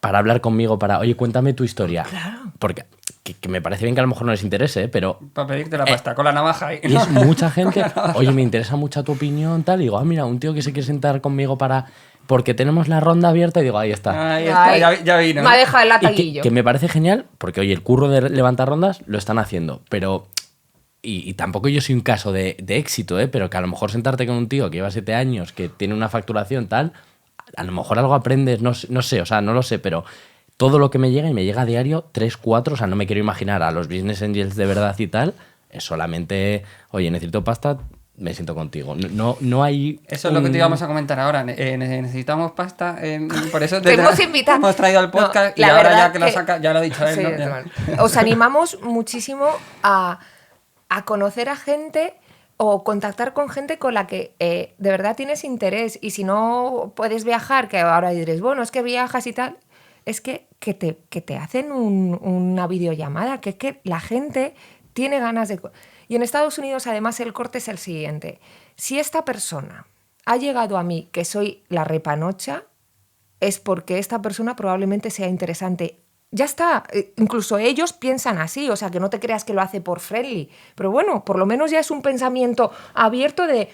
hablar conmigo, oye, cuéntame tu historia. Claro. Porque que me parece bien que a lo mejor no les interese, pero... Para pedirte la pasta con la navaja ahí. Y es mucha gente, oye, me interesa mucho tu opinión, tal, y digo, mira, un tío que se quiere sentar conmigo porque tenemos la ronda abierta, y digo, ahí está. Ahí está, ya vino. Me ha dejado el lataguillo. Que me parece genial, porque oye, el curro de levantar rondas lo están haciendo, pero... Y tampoco yo soy un caso de éxito, pero que a lo mejor sentarte con un tío que lleva 7 años, que tiene una facturación tal, a lo mejor algo aprendes, no sé, o sea, no lo sé, pero todo lo que me llega, y me llega a diario 3, 4, o sea, no me quiero imaginar a los business angels de verdad y tal, es solamente, oye, necesito pasta, me siento contigo. No hay... Eso es lo que te íbamos a comentar ahora. Necesitamos pasta. Por eso te hemos invitado. Hemos traído al podcast y ahora ya que lo saca, ya lo ha dicho él. Sí, ¿no? Os animamos muchísimo a conocer a gente o contactar con gente con la que de verdad tienes interés. Y si no puedes viajar, que ahora diréis, bueno, es que viajas y tal, es que te hacen una videollamada, que es que la gente tiene ganas de... Y en Estados Unidos, además, el corte es el siguiente. Si esta persona ha llegado a mí, que soy la repanocha, es porque esta persona probablemente sea interesante. Ya está, incluso ellos piensan así, o sea, que no te creas que lo hace por friendly. Pero bueno, por lo menos ya es un pensamiento abierto de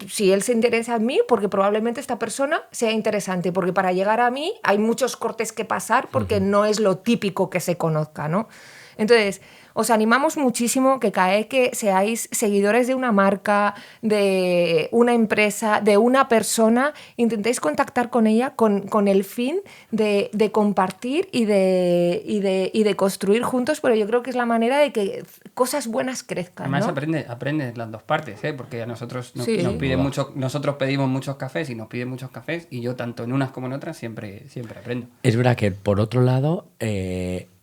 si él se interesa en mí, porque probablemente esta persona sea interesante, porque para llegar a mí hay muchos cortes que pasar, porque no es lo típico que se conozca, ¿no? Entonces, os animamos muchísimo que seáis seguidores de una marca, de una empresa, de una persona, intentéis contactar con ella con el fin de compartir y de construir juntos, pero yo creo que es la manera de que cosas buenas crezcan, Además, ¿no? aprendes las dos partes, porque a nosotros nos piden nosotros pedimos muchos cafés y nos piden muchos cafés, y yo tanto en unas como en otras siempre aprendo. Es verdad que, por otro lado,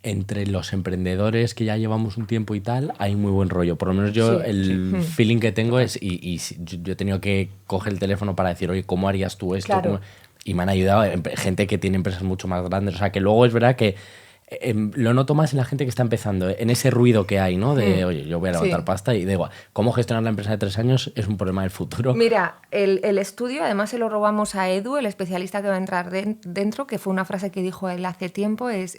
entre los emprendedores que ya llevamos un tiempo y tal, hay muy buen rollo. Por lo menos yo feeling que tengo es, y yo he tenido que coger el teléfono para decir, oye, ¿cómo harías tú esto? Claro. Y me han ayudado gente que tiene empresas mucho más grandes. O sea, que luego es verdad que lo noto más en la gente que está empezando, en ese ruido que hay, ¿no? De, oye, yo voy a levantar pasta y da igual. ¿Cómo gestionar la empresa de 3 años? Es un problema del futuro. Mira, el estudio, además se lo robamos a Edu, el especialista que va a entrar dentro, que fue una frase que dijo él hace tiempo, es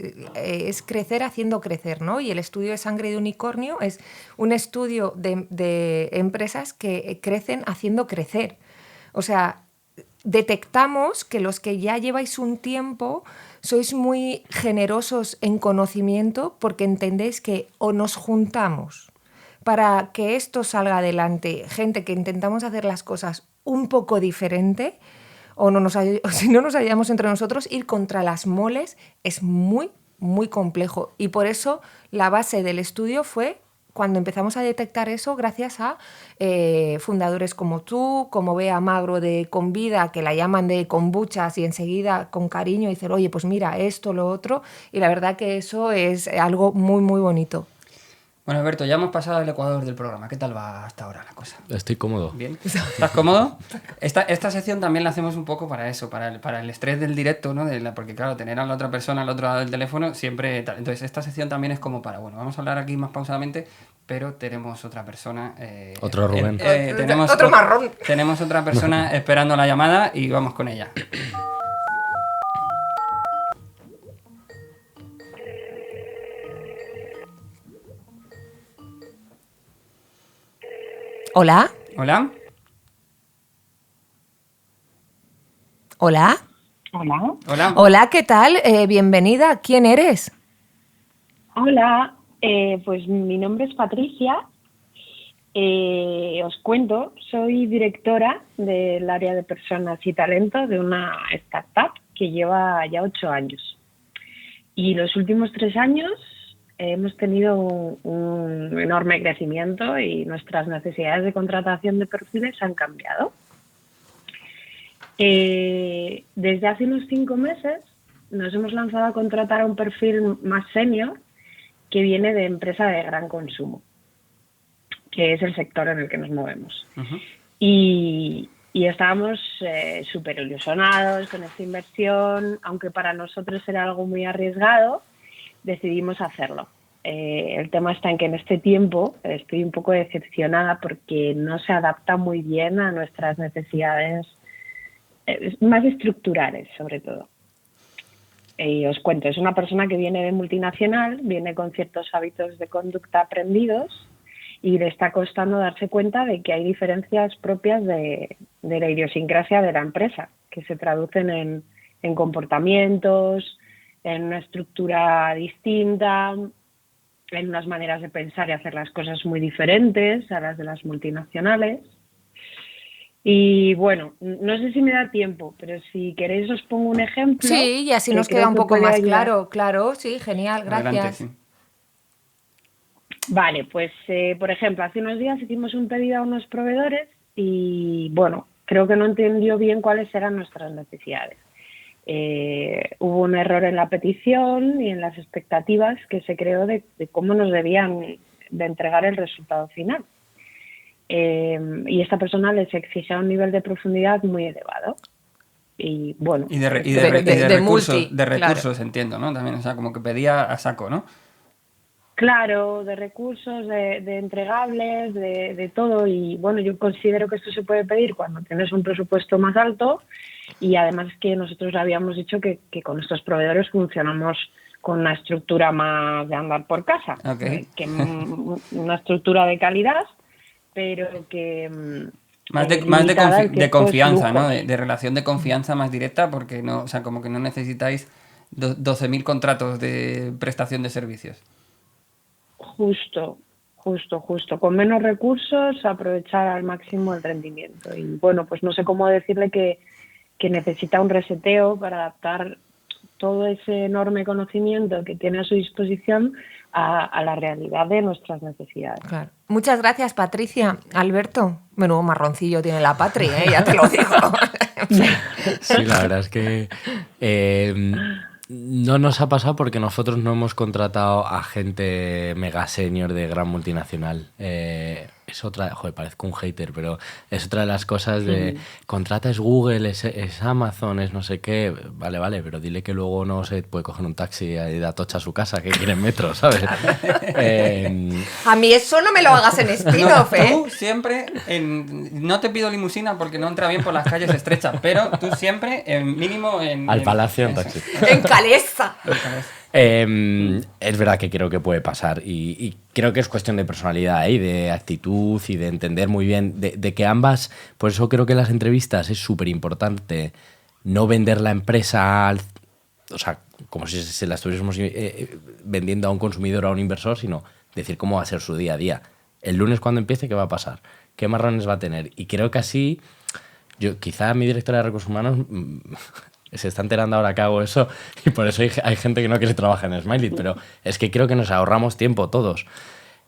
crecer haciendo crecer, ¿no? Y el estudio de Sangre de Unicornio es un estudio de empresas que crecen haciendo crecer. O sea, detectamos que los que ya lleváis un tiempo sois muy generosos en conocimiento, porque entendéis que o nos juntamos para que esto salga adelante, gente que intentamos hacer las cosas un poco diferente, o si no nos ayudamos entre nosotros, ir contra las moles es muy, muy complejo. Y por eso la base del estudio fue cuando empezamos a detectar eso, gracias a fundadores como tú, como Bea Magro de Convida, que la llaman de kombuchas, y enseguida con cariño dicen, oye, pues mira, esto, lo otro, y la verdad que eso es algo muy, muy bonito. Bueno, Alberto, ya hemos pasado el ecuador del programa. ¿Qué tal va hasta ahora la cosa? Estoy cómodo. ¿Bien? ¿Estás cómodo? Esta sección también la hacemos un poco para eso, para el estrés del directo, ¿no? Porque claro, tener a la otra persona al otro lado del teléfono siempre... Entonces, esta sección también es como para, bueno, vamos a hablar aquí más pausadamente, pero tenemos otra persona. Otro Rubén. Otro marrón. Tenemos otra persona esperando la llamada y vamos con ella. Hola. Hola. Hola. Hola. Hola. Hola, ¿qué tal? Bienvenida. ¿Quién eres? Hola, pues mi nombre es Patricia. Os cuento, soy directora del área de personas y talento de una startup que lleva ya 8 años. Y los últimos 3 años hemos tenido un enorme crecimiento y nuestras necesidades de contratación de perfiles han cambiado. Desde hace unos 5 meses nos hemos lanzado a contratar a un perfil más senior que viene de empresa de gran consumo, que es el sector en el que nos movemos. Ujú. Y estábamos súper ilusionados con esta inversión, aunque para nosotros era algo muy arriesgado, decidimos hacerlo. El tema está en que en este tiempo estoy un poco decepcionada porque no se adapta muy bien a nuestras necesidades más estructurales, sobre todo. Y os cuento, es una persona que viene de multinacional, viene con ciertos hábitos de conducta aprendidos y le está costando darse cuenta de que hay diferencias propias de la idiosincrasia de la empresa, que se traducen en comportamientos, en una estructura distinta, en unas maneras de pensar y hacer las cosas muy diferentes a las de las multinacionales. Y bueno, no sé si me da tiempo, pero si queréis os pongo un ejemplo. Sí, y así que nos creo queda un que poco puede más ayudar. claro. Claro, sí, genial, gracias. Adelante, sí. Vale, pues por ejemplo, hace unos días hicimos un pedido a unos proveedores y bueno, creo que no entendió bien cuáles eran nuestras necesidades. Hubo un error en la petición y en las expectativas que se creó de cómo nos debían de entregar el resultado final. Y esta persona les exigía un nivel de profundidad muy elevado. Y bueno, Y de de recursos, multi, de claro. recursos, entiendo, ¿no? También, o sea, como que pedía a saco, ¿no? claro, de recursos, de entregables, de todo. Y bueno, yo considero que esto se puede pedir cuando tienes un presupuesto más alto y además que nosotros habíamos dicho que con estos proveedores funcionamos con una estructura más de andar por casa, Ok. que una estructura de calidad, pero que Más de limitada en de ciertos confianza, ¿no? lujos. De relación de confianza más directa, porque no, o sea, como que no necesitáis 12.000 contratos de prestación de servicios. Justo. Con menos recursos, aprovechar al máximo el rendimiento. Y bueno, pues no sé cómo decirle que necesita un reseteo para adaptar todo ese enorme conocimiento que tiene a su disposición a la realidad de nuestras necesidades. Claro. Muchas gracias, Patricia. Alberto, menudo marroncillo tiene la Patri, ya te lo digo. Sí, la verdad es que no nos ha pasado porque nosotros no hemos contratado a gente mega senior de gran multinacional. Es otra, joder, parezco un hater, pero es otra de las cosas de contrata es Google, es Amazon, es no sé qué. Vale, pero dile que luego no se puede coger un taxi y de Atocha a su casa, que quiere en metro, ¿sabes? A mí eso no me lo hagas en spin-off, Tú siempre, no te pido limusina porque no entra bien por las calles estrechas, pero tú siempre, mínimo en... Al Palacio en eso. taxi. En Calesa. Es verdad que creo que puede pasar y creo que es cuestión de personalidad y de actitud y de entender muy bien de que ambas, por eso creo que en las entrevistas es súper importante no vender la empresa, o sea, como si se la estuviésemos vendiendo a un consumidor o a un inversor, sino decir cómo va a ser su día a día. El lunes cuando empiece, ¿qué va a pasar? ¿Qué marrones va a tener? Y creo que así, quizá mi directora de Recursos Humanos se está enterando ahora que hago eso y por eso hay gente que no quiere trabajar en Smiley, pero es que creo que nos ahorramos tiempo todos.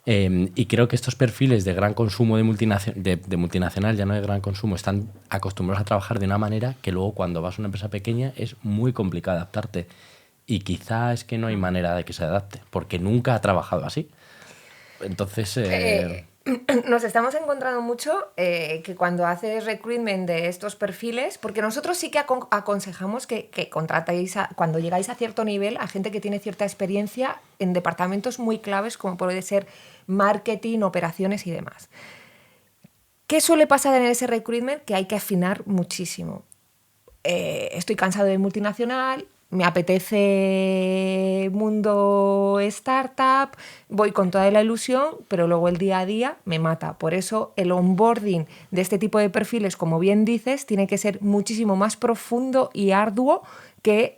Y creo que estos perfiles de gran consumo de multinacional, ya no de gran consumo, están acostumbrados a trabajar de una manera que luego cuando vas a una empresa pequeña es muy complicado adaptarte. Y quizá es que no hay manera de que se adapte, porque nunca ha trabajado así. Entonces... nos estamos encontrando mucho que cuando haces recruitment de estos perfiles, porque nosotros sí que aconsejamos que contratéis cuando llegáis a cierto nivel a gente que tiene cierta experiencia en departamentos muy claves como puede ser marketing, operaciones y demás. ¿Qué suele pasar en ese recruitment? Que hay que afinar muchísimo. Estoy cansado de multinacional, me apetece mundo startup, voy con toda la ilusión, pero luego el día a día me mata. Por eso el onboarding de este tipo de perfiles, como bien dices, tiene que ser muchísimo más profundo y arduo que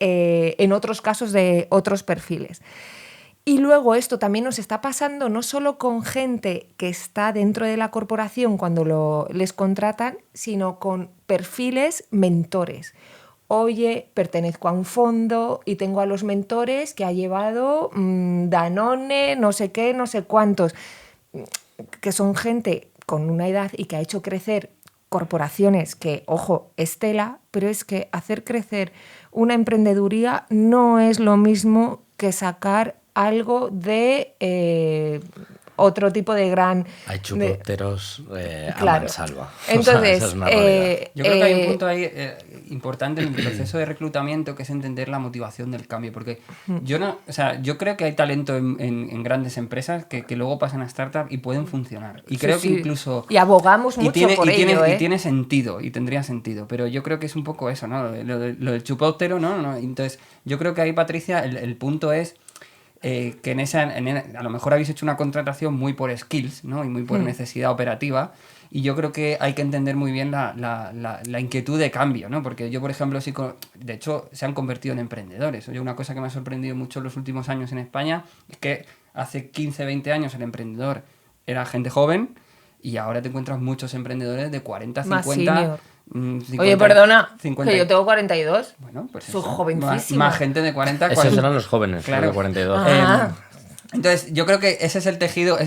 en otros casos de otros perfiles. Y luego esto también nos está pasando no solo con gente que está dentro de la corporación cuando les contratan, sino con perfiles mentores. Oye, pertenezco a un fondo y tengo a los mentores que ha llevado Danone, no sé qué, no sé cuántos, que son gente con una edad y que ha hecho crecer corporaciones que, ojo, es tela, pero es que hacer crecer una emprendeduría no es lo mismo que sacar algo de otro tipo de gran... Hay chupoteros a claro. mansalva. Entonces, esa es una realidad. Yo creo que hay un punto ahí importante en el proceso de reclutamiento, que es entender la motivación del cambio, porque yo creo que hay talento en grandes empresas que luego pasan a startup y pueden funcionar. Y creo que incluso... Y abogamos mucho por ello, y tiene sentido, y tendría sentido, pero yo creo que es un poco eso, ¿no? Lo del chupóptero, ¿no? Entonces, yo creo que ahí, Patricia, el punto es... que a lo mejor habéis hecho una contratación muy por skills, ¿no? Y muy por necesidad operativa, y yo creo que hay que entender muy bien la inquietud de cambio, ¿no? Porque yo, por ejemplo, de hecho se han convertido en emprendedores. Oye, una cosa que me ha sorprendido mucho en los últimos años en España es que hace 15, 20 años el emprendedor era gente joven y ahora te encuentras muchos emprendedores de 40, 50... 50, oye, perdona, 50. que yo tengo 42. Bueno, pues soy eso. jovencísima. Más gente de 40. Esos eran los jóvenes, claro. Los de 42. Entonces, yo creo que ese es el tejido,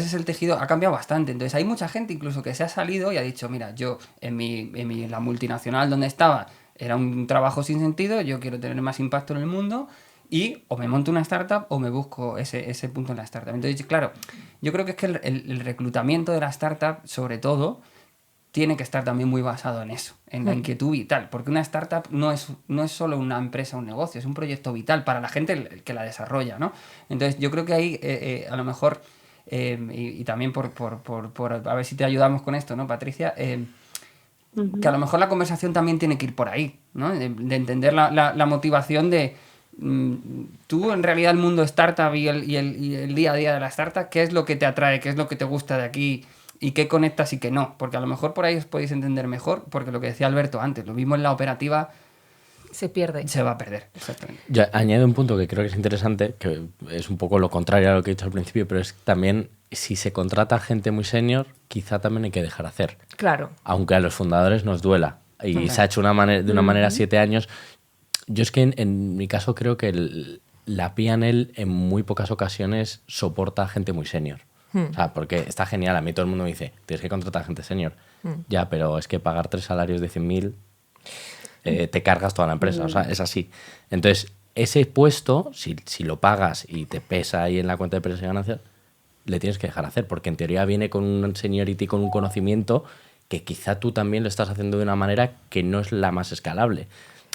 ha cambiado bastante. Entonces, hay mucha gente incluso que se ha salido y ha dicho, mira, yo en la multinacional donde estaba era un trabajo sin sentido, yo quiero tener más impacto en el mundo y o me monto una startup o me busco ese punto en la startup. Entonces, claro, yo creo que es que el reclutamiento de la startup, sobre todo, tiene que estar también muy basado en eso, en la inquietud vital, porque una startup no es solo una empresa o un negocio, es un proyecto vital para la gente que la desarrolla, ¿no? Entonces yo creo que ahí a lo mejor, y también por a ver si te ayudamos con esto, ¿no, Patricia? Que a lo mejor la conversación también tiene que ir por ahí, ¿no? De entender la motivación de... tú en realidad el mundo startup y el día a día de la startup, ¿qué es lo que te atrae? ¿Qué es lo que te gusta de aquí? ¿Y qué conectas y qué no? Porque a lo mejor por ahí os podéis entender mejor, porque lo que decía Alberto antes, lo mismo en la operativa... Se pierde. Se va a perder, exactamente. Yo añado un punto que creo que es interesante, que es un poco lo contrario a lo que he dicho al principio, pero es también, si se contrata gente muy senior, quizá también hay que dejar hacer. Claro. Aunque a los fundadores nos duela. Y se ha hecho de una manera 7 años. Yo es que en mi caso creo que la P&L en muy pocas ocasiones soporta a gente muy senior. O sea, porque está genial. A mí todo el mundo me dice, tienes que contratar gente senior. Ya, pero es que pagar 3 salarios de 100.000 te cargas toda la empresa. O sea, es así. Entonces, ese puesto, si lo pagas y te pesa ahí en la cuenta de empresas y ganancias, le tienes que dejar hacer. Porque en teoría viene con un seniority, con un conocimiento que quizá tú también lo estás haciendo de una manera que no es la más escalable.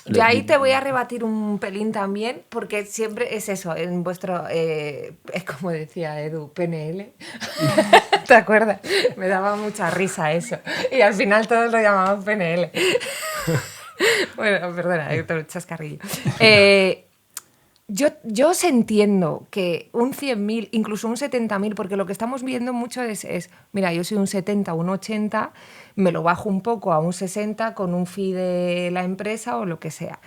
Y ahí te voy a rebatir un pelín también, porque siempre es eso, en vuestro, es como decía Edu, PNL, ¿te acuerdas? Me daba mucha risa eso, y al final todos lo llamamos PNL. Bueno, perdona, otro chascarrillo. Yo os entiendo que un 100.000, incluso un 70.000, porque lo que estamos viendo mucho es, mira, yo soy un 70, un 80, me lo bajo un poco a un 60 con un fee de la empresa o lo que sea.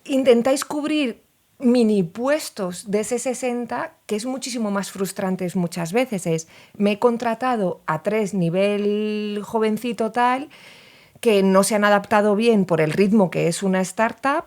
Intentáis cubrir mini puestos de ese 60, que es muchísimo más frustrante muchas veces. Me he contratado a 3 nivel jovencito tal, que no se han adaptado bien por el ritmo que es una startup,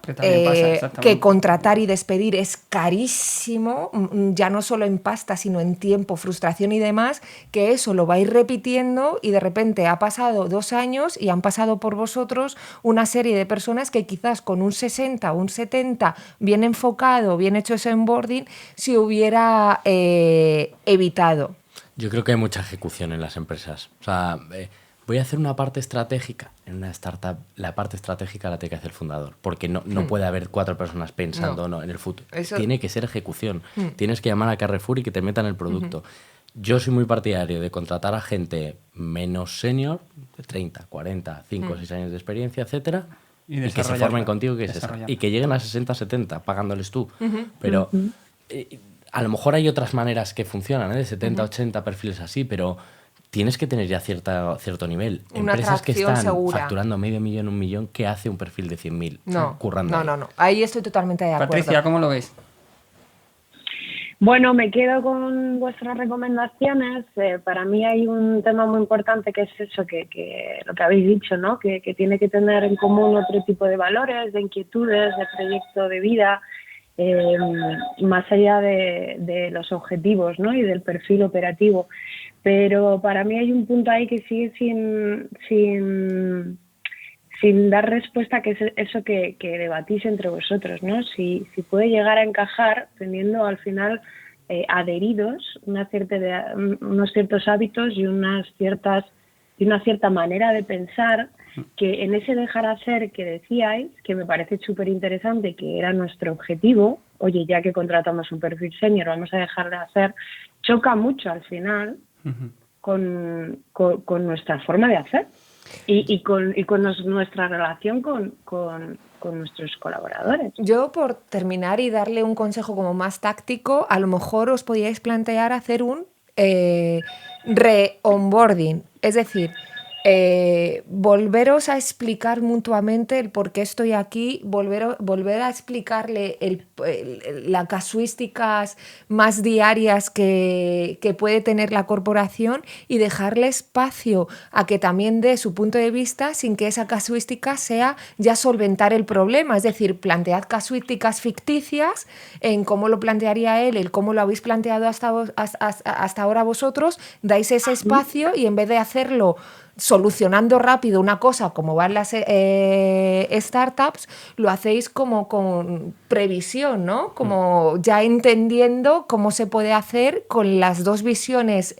que contratar y despedir es carísimo, ya no solo en pasta, sino en tiempo, frustración y demás, que eso lo vais repitiendo y de repente ha pasado 2 años y han pasado por vosotros una serie de personas que quizás con un 60 o un 70 bien enfocado, bien hecho ese onboarding, se hubiera evitado. Yo creo que hay mucha ejecución en las empresas. O sea, voy a hacer una parte estratégica. En una startup, la parte estratégica la tiene que hacer el fundador, porque no puede haber 4 personas pensando en el futuro. Eso... Tiene que ser ejecución. Tienes que llamar a Carrefour y que te metan el producto. Yo soy muy partidario de contratar a gente menos senior, de 30, 40, 5 o 6 años de experiencia, etcétera, y que se formen contigo, y que lleguen a 60, 70, pagándoles tú. Pero a lo mejor hay otras maneras que funcionan, de 70, 80 perfiles así, pero tienes que tener ya cierto nivel. Una empresas que están segura. facturando $500,000, $1 millón, ¿qué hace un perfil de 100.000 currando ahí? No. Ahí estoy totalmente de acuerdo. Patricia, ¿cómo lo ves? Bueno, me quedo con vuestras recomendaciones. Para mí hay un tema muy importante que es eso, que lo que habéis dicho, ¿no? Que tiene que tener en común otro tipo de valores, de inquietudes, de proyecto de vida, más allá de los objetivos, ¿no? Y del perfil operativo. Pero para mí hay un punto ahí que sigue sin dar respuesta, que es eso que debatís entre vosotros, ¿no? Si puede llegar a encajar teniendo al final adheridos unos ciertos hábitos y una cierta manera de pensar, que en ese dejar hacer que decíais, que me parece súper interesante, que era nuestro objetivo, oye, ya que contratamos un perfil senior, vamos a dejar de hacer, choca mucho al final con nuestra forma de hacer. Y con nuestra relación con nuestros colaboradores. Yo, por terminar y darle un consejo como más táctico, a lo mejor os podíais plantear hacer un re-onboarding. Es decir, volveros a explicar mutuamente el por qué estoy aquí, volver a explicarle las casuísticas más diarias que puede tener la corporación y dejarle espacio a que también dé su punto de vista sin que esa casuística sea ya solventar el problema. Es decir, plantead casuísticas ficticias en cómo lo plantearía él, el cómo lo habéis planteado hasta ahora vosotros, dais ese espacio y en vez de hacerlo solucionando rápido una cosa como van las startups, lo hacéis como con previsión, ¿no? Como ya entendiendo cómo se puede hacer con las dos visiones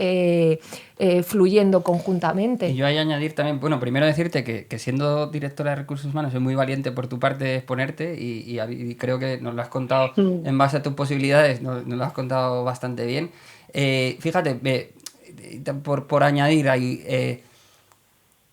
fluyendo conjuntamente. Y yo ahí añadir también, bueno, primero decirte que siendo directora de Recursos Humanos es muy valiente por tu parte de exponerte y creo que nos lo has contado en base a tus posibilidades, nos lo has contado bastante bien. Fíjate, por añadir ahí...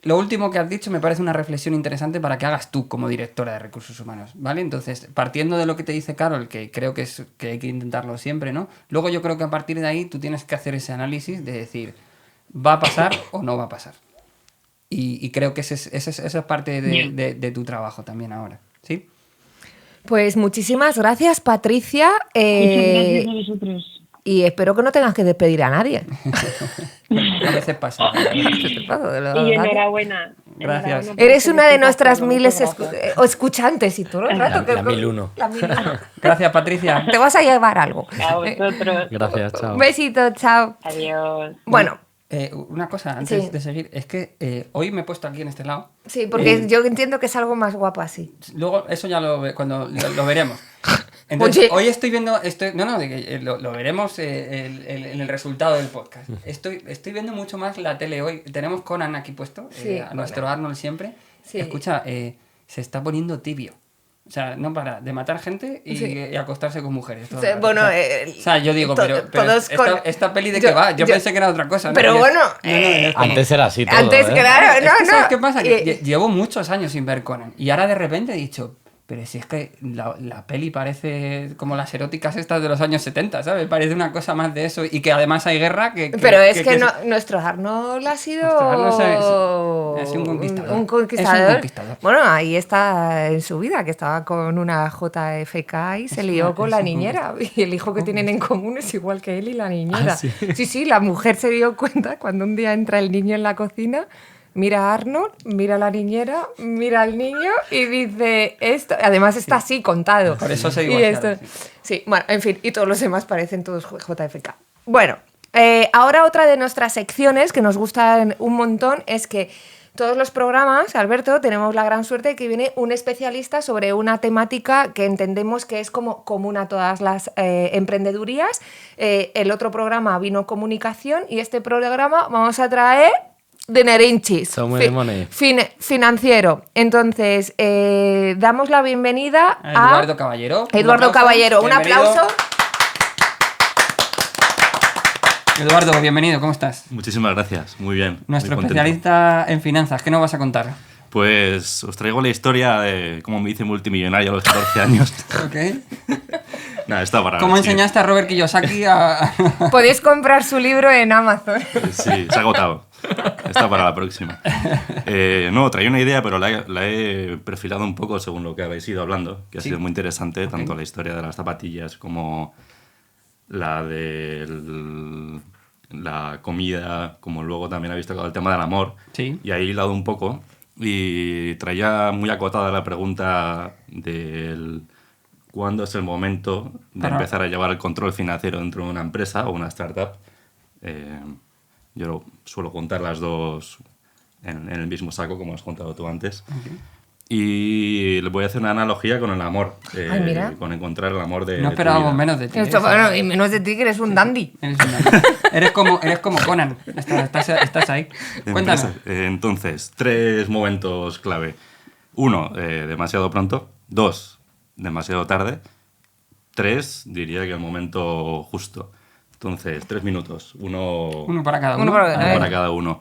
lo último que has dicho me parece una reflexión interesante para que hagas tú como directora de Recursos Humanos, ¿vale? Entonces, partiendo de lo que te dice Carol, que creo que hay que intentarlo siempre, ¿no? Luego yo creo que a partir de ahí tú tienes que hacer ese análisis de decir, ¿va a pasar o no va a pasar? Y creo que esa es parte de tu trabajo también ahora, ¿sí? Pues muchísimas gracias, Patricia. Muchas gracias a vosotros. Y espero que no tengas que despedir a nadie. A veces pasa. Y enhorabuena. Gracias. Eres una de nuestras miles escuchantes y todo el rato. La 1001. La 1001. Gracias, Patricia. Te vas a llevar algo. A vosotros. Gracias, chao. Un besito, chao. Adiós. Bueno. Una cosa, antes Sí. de seguir, es que hoy me he puesto aquí en este lado. Sí, porque yo entiendo que es algo más guapo así. Luego, eso ya cuando lo veremos. Entonces, Oye. hoy estoy viendo... lo veremos en el resultado del podcast. Estoy viendo mucho más la tele hoy. Tenemos Conan aquí puesto, Sí, a nuestro Arnold siempre. Sí. Escucha, se está poniendo tibio. O sea, no para de matar gente y acostarse con mujeres. O sea, bueno, o sea, yo digo, pero todos esta peli de qué va, yo pensé que era otra cosa, ¿no? Pero bueno, Antes era así todo, antes, claro, Es que, ¿sabes no. qué pasa? Que llevo muchos años sin ver Conan y ahora de repente he dicho, pero si es que la peli parece como las eróticas estas de los años 70, ¿sabes? Parece una cosa más de eso y que además hay guerra Pero es que nuestro Arnold ha sido es un conquistador. un conquistador. Es un conquistador. Bueno, ahí está en su vida, que estaba con una JFK y se lió con la niñera. Y el hijo que tienen en común es igual que él y la niñera. Sí, la mujer se dio cuenta cuando un día entra el niño en la cocina. Mira a Arnold, mira a la niñera, mira al niño y dice esto. Además está así contado. Por eso se y divorciaron. Sí, bueno, en fin, y todos los demás parecen todos JFK. Bueno, ahora otra de nuestras secciones que nos gustan un montón es que todos los programas, Alberto, tenemos la gran suerte de que viene un especialista sobre una temática que entendemos que es como común a todas las emprendedurías. El otro programa vino comunicación y este programa vamos a traer dinerinchis, financiero. Entonces, damos la bienvenida a Eduardo Caballero. Eduardo Caballero, un aplauso. Eduardo, bienvenido, ¿cómo estás? Muchísimas gracias, muy bien. Nuestro muy contento. especialista en finanzas, ¿qué nos vas a contar? Pues os traigo la historia de cómo me hice multimillonario a los 14 años. Ok. Nada, está para ¿Cómo sí. enseñaste a Robert Kiyosaki a...? Podéis comprar su libro en Amazon. Sí, se ha agotado. Está para la próxima. No, traía una idea, pero la he perfilado un poco según lo que habéis ido hablando, que ha sido muy interesante, tanto la historia de las zapatillas como la de la comida, como luego también habéis tocado el tema del amor. Sí. Y ahí he hilado un poco y traía muy acotada la pregunta del cuándo es el momento de empezar a llevar el control financiero dentro de una empresa o una startup. Yo suelo juntar las dos en el mismo saco, como has contado tú antes. Okay. Y le voy a hacer una analogía con el amor, con encontrar el amor de No esperábamos menos de ti. Bueno, y menos de ti, que eres un dandy. Eres como Conan, estás ahí. Cuéntanos. Entonces, 3 momentos clave. 1, demasiado pronto. 2, demasiado tarde. 3, diría que el momento justo. Entonces, 3 minutos. Uno para cada uno. Uno para cada uno.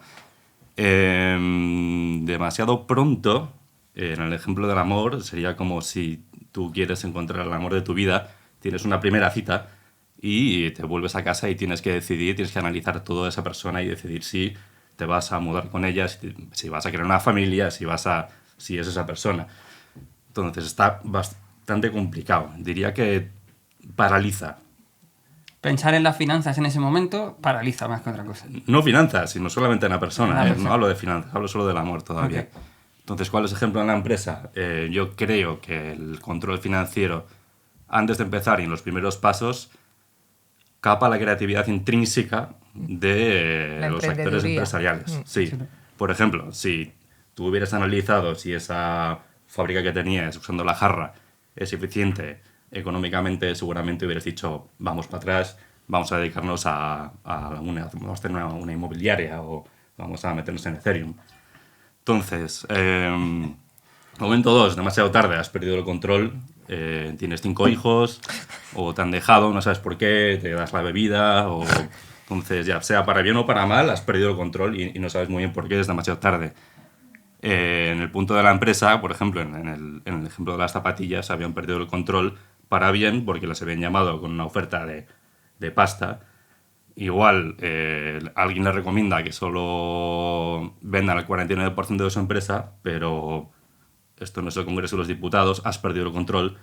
Demasiado pronto, en el ejemplo del amor, sería como si tú quieres encontrar el amor de tu vida, tienes una primera cita y te vuelves a casa y tienes que decidir, tienes que analizar toda esa persona y decidir si te vas a mudar con ella, si vas a crear una familia, si es esa persona. Entonces está bastante complicado. Diría que paraliza. Pensar en las finanzas en ese momento paraliza más que otra cosa. No finanzas, sino solamente en la persona. No hablo de finanzas, hablo solo del amor todavía. Okay. Entonces, ¿cuál es el ejemplo en la empresa? Yo creo que el control financiero, antes de empezar y en los primeros pasos, capa la creatividad intrínseca de los actores empresariales. Sí. Por ejemplo, si tú hubieras analizado si esa fábrica que tenías usando la jarra es eficiente económicamente, seguramente hubieras dicho, vamos para atrás, vamos a dedicarnos vamos a hacer una inmobiliaria o vamos a meternos en Ethereum. Entonces, momento 2, demasiado tarde, has perdido el control, tienes 5 hijos o te han dejado, no sabes por qué, te das la bebida o... Entonces, ya sea para bien o para mal, has perdido el control y no sabes muy bien por qué, es demasiado tarde. En el punto de la empresa, por ejemplo, en el ejemplo de las zapatillas, habían perdido el control para bien porque las habían llamado con una oferta de pasta. Igual alguien les recomienda que solo vendan el 49% de su empresa, pero esto no es el Congreso de los Diputados, has perdido el control,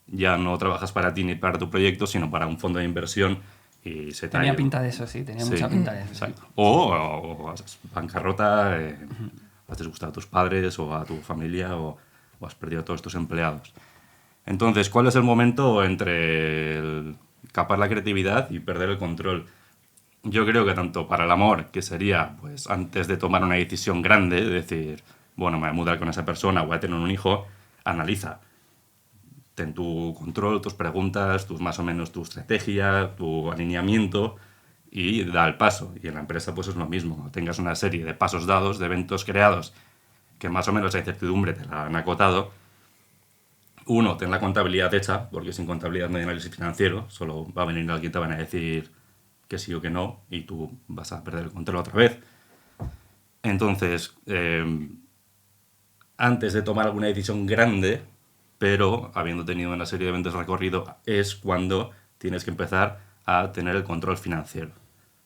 ya no trabajas para ti ni para tu proyecto, sino para un fondo de inversión y se te Tenía pinta de eso, sí, tenía mucha pinta de eso. Exacto. O bancarrota, has disgustado a tus padres o a tu familia o has perdido a todos tus empleados. Entonces, ¿cuál es el momento entre capar la creatividad y perder el control? Yo creo que tanto para el amor, que sería pues antes de tomar una decisión grande, de decir, bueno, me voy a mudar con esa persona, voy a tener un hijo, analiza. Ten tu control, tus preguntas, más o menos tu estrategia, tu alineamiento y da el paso. Y en la empresa pues es lo mismo. Tengas una serie de pasos dados, de eventos creados, que más o menos la incertidumbre te la han acotado. 1, ten la contabilidad hecha, porque sin contabilidad no hay análisis financiero, solo va a venir alguien y te van a decir que sí o que no, y tú vas a perder el control otra vez. Entonces, antes de tomar alguna decisión grande, pero habiendo tenido una serie de eventos recorrido, es cuando tienes que empezar a tener el control financiero.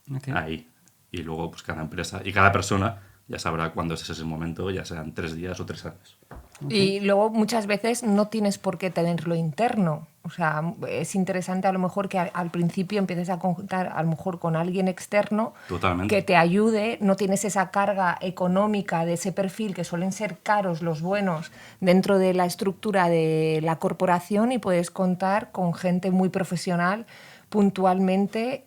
Okay. Ahí. Y luego, pues cada empresa y cada persona ya sabrá cuándo es ese momento, ya sean 3 días o 3 años. Okay. Y luego muchas veces no tienes por qué tenerlo interno. O sea, es interesante a lo mejor que al principio empieces a contar a lo mejor con alguien externo. Totalmente. Que te ayude, no tienes esa carga económica de ese perfil que suelen ser caros los buenos dentro de la estructura de la corporación y puedes contar con gente muy profesional puntualmente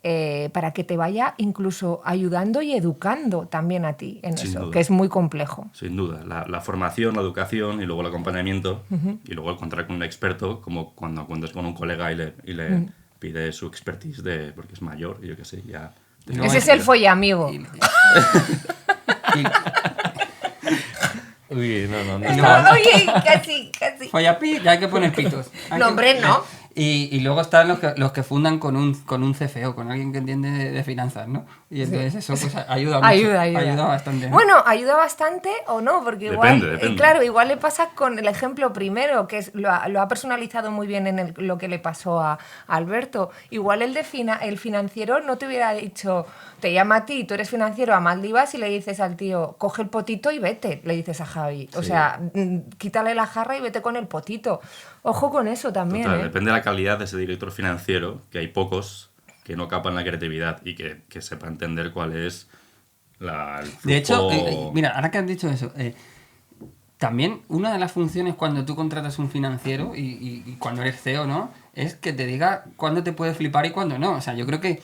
para que te vaya incluso ayudando y educando también a ti en Sin eso, duda. que es muy complejo. Sin duda, la formación, la educación y luego el acompañamiento y luego el contar con un experto, como cuando es con un colega y le pide su expertise porque es mayor, yo qué sé, ya... Ese es el follamigo. Uy, no. Oye, casi. Follapi, ya hay que poner pitos. No, hombre, no. Y luego están los que fundan con un CFO, con alguien que entiende de finanzas, ¿no? Y entonces eso pues ayuda mucho. Ayuda bastante, ¿no? Bueno, ayuda bastante o no, porque Depende. claro, igual le pasa con el ejemplo primero, que lo ha personalizado muy bien en lo que le pasó a Alberto. Igual el financiero no te hubiera dicho, te llama a ti, tú eres financiero a Maldivas y le dices al tío, coge el potito y vete, le dices a Javi. O sea, quítale la jarra y vete con el potito. Ojo con eso también. Total, depende de la calidad de ese director financiero, que hay pocos que no capan la creatividad y que sepa entender cuál es el flujo... De hecho, mira, ahora que has dicho eso, también una de las funciones cuando tú contratas un financiero y cuando eres CEO, ¿no? Es que te diga cuándo te puede flipar y cuándo no. O sea, yo creo que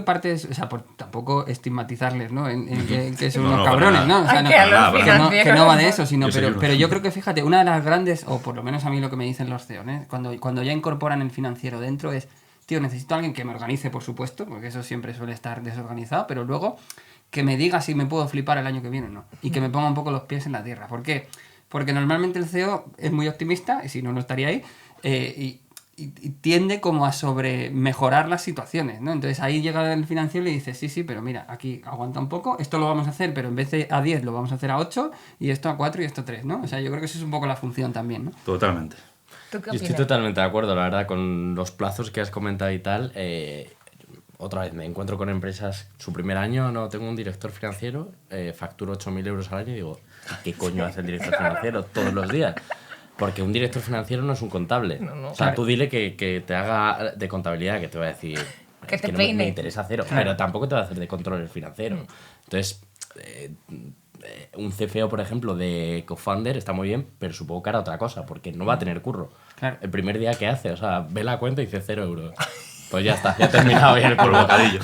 parte de eso, o sea, por tampoco estigmatizarles, ¿no? En que son unos cabrones, ¿no? O sea, que no va de eso, sino pero yo creo que, fíjate, una de las grandes, o por lo menos a mí lo que me dicen los CEOs, cuando ya incorporan el financiero dentro es, tío, necesito a alguien que me organice, por supuesto, porque eso siempre suele estar desorganizado, pero luego que me diga si me puedo flipar el año que viene o no. Y que me ponga un poco los pies en la tierra. ¿Por qué? Porque normalmente el CEO es muy optimista, y si no, no estaría ahí, y tiende como a sobre mejorar las situaciones, ¿no? Entonces ahí llega el financiero y le dice, sí, pero mira, aquí aguanta un poco, esto lo vamos a hacer, pero en vez de a 10 lo vamos a hacer a 8, y esto a 4 y esto a 3, ¿no? O sea, yo creo que eso es un poco la función también, ¿no? Totalmente. ¿Tú qué Yo estoy opinas? totalmente de acuerdo, la verdad, con los plazos que has comentado y tal. Otra vez me encuentro con empresas, su primer año no tengo un director financiero, facturo 8.000 euros al año y digo, ¿qué coño hace el director financiero todos los días? Porque un director financiero no es un contable. No. O sea, tú dile que te haga de contabilidad, que te va a decir... Que es te que no peine. me interesa cero, pero tampoco te va a hacer de control financiero. Entonces, un CFO, por ejemplo, de co-founder está muy bien, pero supongo que hará otra cosa, porque no va a tener curro. Claro. El primer día que hace, o sea, ve la cuenta y dice 0 euros. Pues ya está, ya ha terminado bien el bocadillo.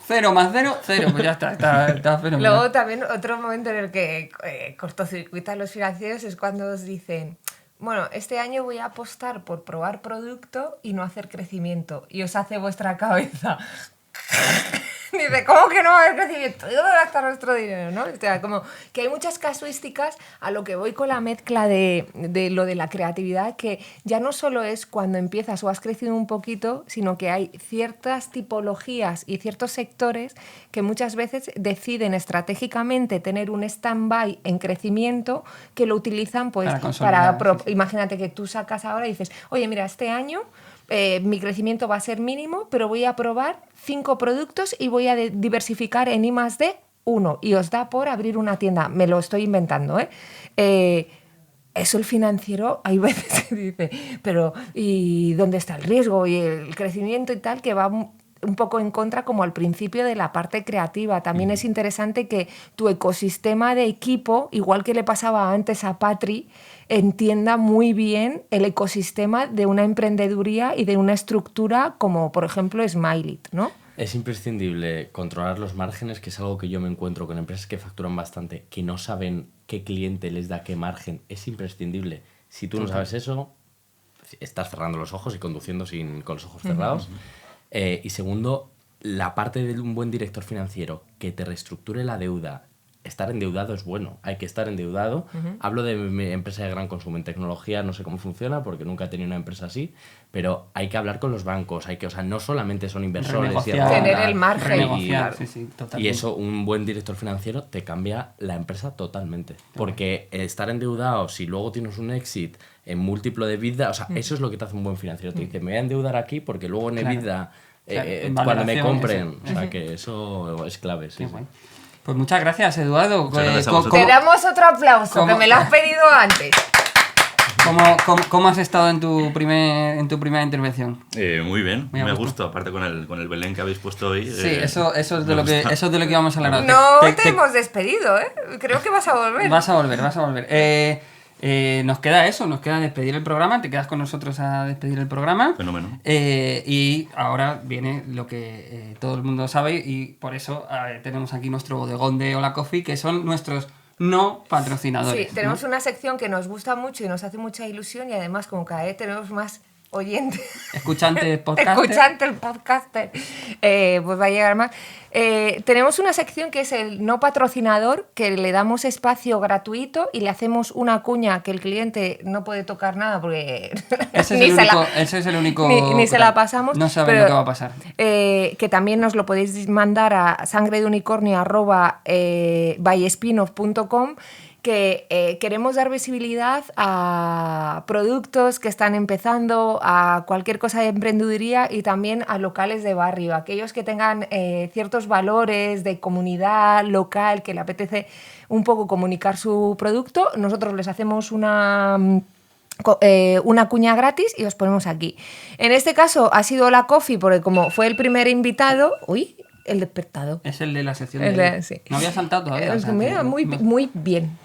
0 más 0, 0, pues ya está fenomenal. Luego también otro momento en el que cortocircuitan los financieros es cuando os dicen, bueno, este año voy a apostar por probar producto y no hacer crecimiento. Y os hace vuestra cabeza. Dice, ¿cómo que no va a haber crecimiento? ¿Dónde va a gastar nuestro dinero? ¿No? O sea, como que hay muchas casuísticas a lo que voy con la mezcla de lo de la creatividad, que ya no solo es cuando empiezas o has crecido un poquito, sino que hay ciertas tipologías y ciertos sectores que muchas veces deciden estratégicamente tener un stand-by en crecimiento que lo utilizan pues Para consolidar, sí. Imagínate que tú sacas ahora y dices, oye, mira, este año mi crecimiento va a ser mínimo, pero voy a probar 5 productos y voy a diversificar en I+D 1. Y os da por abrir una tienda. Me lo estoy inventando, ¿eh? Eso el financiero hay veces que dice, pero ¿y dónde está el riesgo y el crecimiento y tal? Que va un poco en contra como al principio de la parte creativa. También es interesante que tu ecosistema de equipo, igual que le pasaba antes a Patri, entienda muy bien el ecosistema de una emprendeduría y de una estructura como, por ejemplo, Smilit, ¿no? Es imprescindible controlar los márgenes, que es algo que yo me encuentro con empresas que facturan bastante, que no saben qué cliente les da qué margen. Es imprescindible. Si tú no sabes eso, estás cerrando los ojos y conduciendo con los ojos cerrados. Y segundo, la parte de un buen director financiero que te reestructure la deuda. Estar endeudado es bueno, hay que estar endeudado. Hablo de mi empresa de gran consumo en tecnología, no sé cómo funciona porque nunca he tenido una empresa así, pero hay que hablar con los bancos, o sea, no solamente son inversores y tener el margen. Renegociar, sí, totalmente. Y eso, un buen director financiero te cambia la empresa totalmente. Porque estar endeudado, si luego tienes un exit en múltiplo de EBITDA, o sea, eso es lo que te hace un buen financiero. Te dice, me voy a endeudar aquí porque luego en EBITDA, cuando me compren, o sea, que eso es clave. Sí, sí. Pues muchas gracias, Eduardo. Te damos otro aplauso, que me lo has pedido antes. ¿Cómo has estado en tu primera intervención? Muy bien, me gusta, aparte con el Belén que habéis puesto hoy. Sí, eso es de lo que íbamos a hablar. No te hemos despedido, ¿eh? Creo que vas a volver. Vas a volver. Nos queda eso, nos queda despedir el programa. Te quedas con nosotros a despedir el programa. Fenómeno. Y ahora viene lo que todo el mundo sabe y por eso tenemos aquí nuestro bodegón de Hola Coffee, que son nuestros no patrocinadores. Sí, tenemos ¿no? una sección que nos gusta mucho y nos hace mucha ilusión y además como cada vez tenemos más oyentes, Escuchantes, podcaster. escuchantes, podcaster, pues va a llegar más. Tenemos una sección que es el no patrocinador, que le damos espacio gratuito y le hacemos una cuña que el cliente no puede tocar nada porque Ese es el único ni se la pasamos. No saben pero, lo que va a pasar. Que también nos lo podéis mandar a sangredeunicornio@byspinoff.com, que queremos dar visibilidad a productos que están empezando, a cualquier cosa de emprendeduría y también a locales de barrio, aquellos que tengan ciertos valores de comunidad local, que le apetece un poco comunicar su producto. Nosotros les hacemos una cuña gratis y os ponemos aquí. En este caso ha sido la Coffee, porque como fue el primer invitado... ¡Uy! El despertado. Es el de la sección Sí. No había saltado todavía. Mira, muy bien.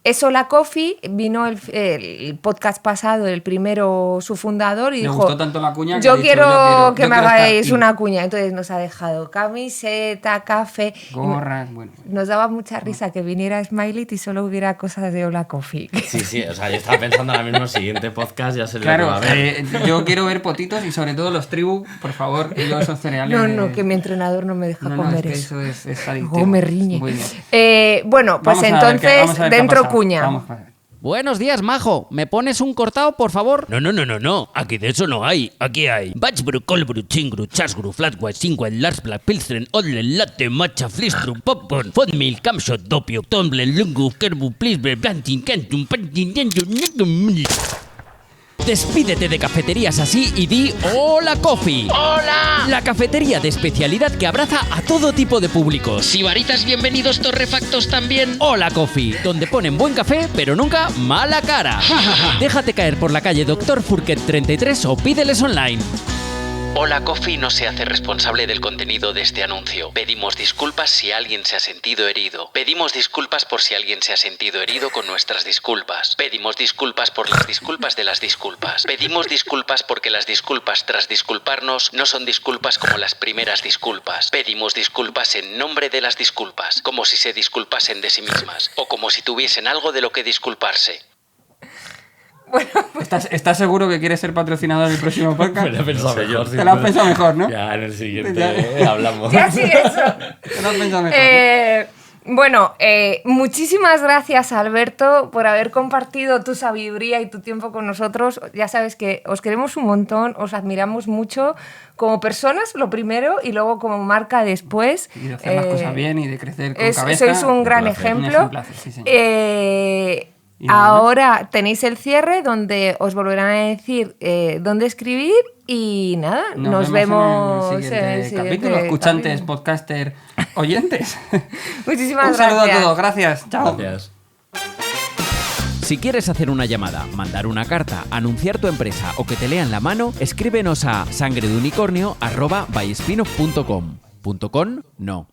Eso, la Coffee, vino el podcast pasado, el primero, su fundador, y Le dijo, gustó tanto la cuña que yo ha dicho, quiero que me hagáis estar una cuña. Entonces nos ha dejado camiseta, café. gorras, bueno. Nos daba mucha risa que viniera Smiley y solo hubiera cosas de Hola Coffee. Sí, o sea, yo estaba pensando ahora mismo, el siguiente podcast ya se lo Claro, va a ver. yo quiero ver potitos y sobre todo los tribu, por favor, y esos cereales. No, que mi entrenador no me deja comer es que eso. es adictivo. Oh, me riñe. Muy bien. Bueno, pues Vamos a ver entonces, vamos a ver qué ha dentro pasado. cuña. Vamos a ver. Buenos días, majo. ¿Me pones un cortado, por favor? No. Aquí de eso no hay. Aquí hay Batchbrew, Coldbrew, Chingru, Chasgru, Flatwhite, Singwell, Lars Black, Pilsen, Odlen, Latte, Matcha, Flistrum, Popcorn, Fodmil, Camshot, Dopio, Tumblr, Lungu, Kerbu, Plisber, Planting, Cantum, Pantin, Despídete de cafeterías así y di ¡Hola Coffee! ¡Hola! La cafetería de especialidad que abraza a todo tipo de públicos. Sibaritas bienvenidos, torrefactos también. Hola Coffee, donde ponen buen café, pero nunca mala cara. Déjate caer por la calle Dr. Furquet 33 o pídeles online. Hola Coffee no se hace responsable del contenido de este anuncio. Pedimos disculpas si alguien se ha sentido herido. Pedimos disculpas por si alguien se ha sentido herido con nuestras disculpas. Pedimos disculpas por las disculpas de las disculpas. Pedimos disculpas porque las disculpas tras disculparnos no son disculpas como las primeras disculpas. Pedimos disculpas en nombre de las disculpas, como si se disculpasen de sí mismas, o como si tuviesen algo de lo que disculparse. Bueno, ¿Estás seguro que quieres ser patrocinador del próximo podcast? Me lo he pensado mejor. Te lo has pensado mejor, ¿no? Ya en el siguiente hablamos. ya sí, eso. Te lo has pensado mejor. Bueno, muchísimas gracias, Alberto, por haber compartido tu sabiduría y tu tiempo con nosotros. Ya sabes que os queremos un montón, os admiramos mucho como personas, lo primero, y luego como marca después. Y de hacer las cosas bien y de crecer con cabeza. Sois un gran ejemplo. Sí, señor. Ahora tenéis el cierre donde os volverán a decir dónde escribir y nada, nos vemos en el siguiente capítulo. Escuchantes, podcaster, oyentes. Muchísimas Un saludo a todos, gracias. Chao. Gracias. Si quieres hacer una llamada, mandar una carta, anunciar tu empresa o que te lean la mano, escríbenos a sangredeunicornio@byspinoff.com. .com no.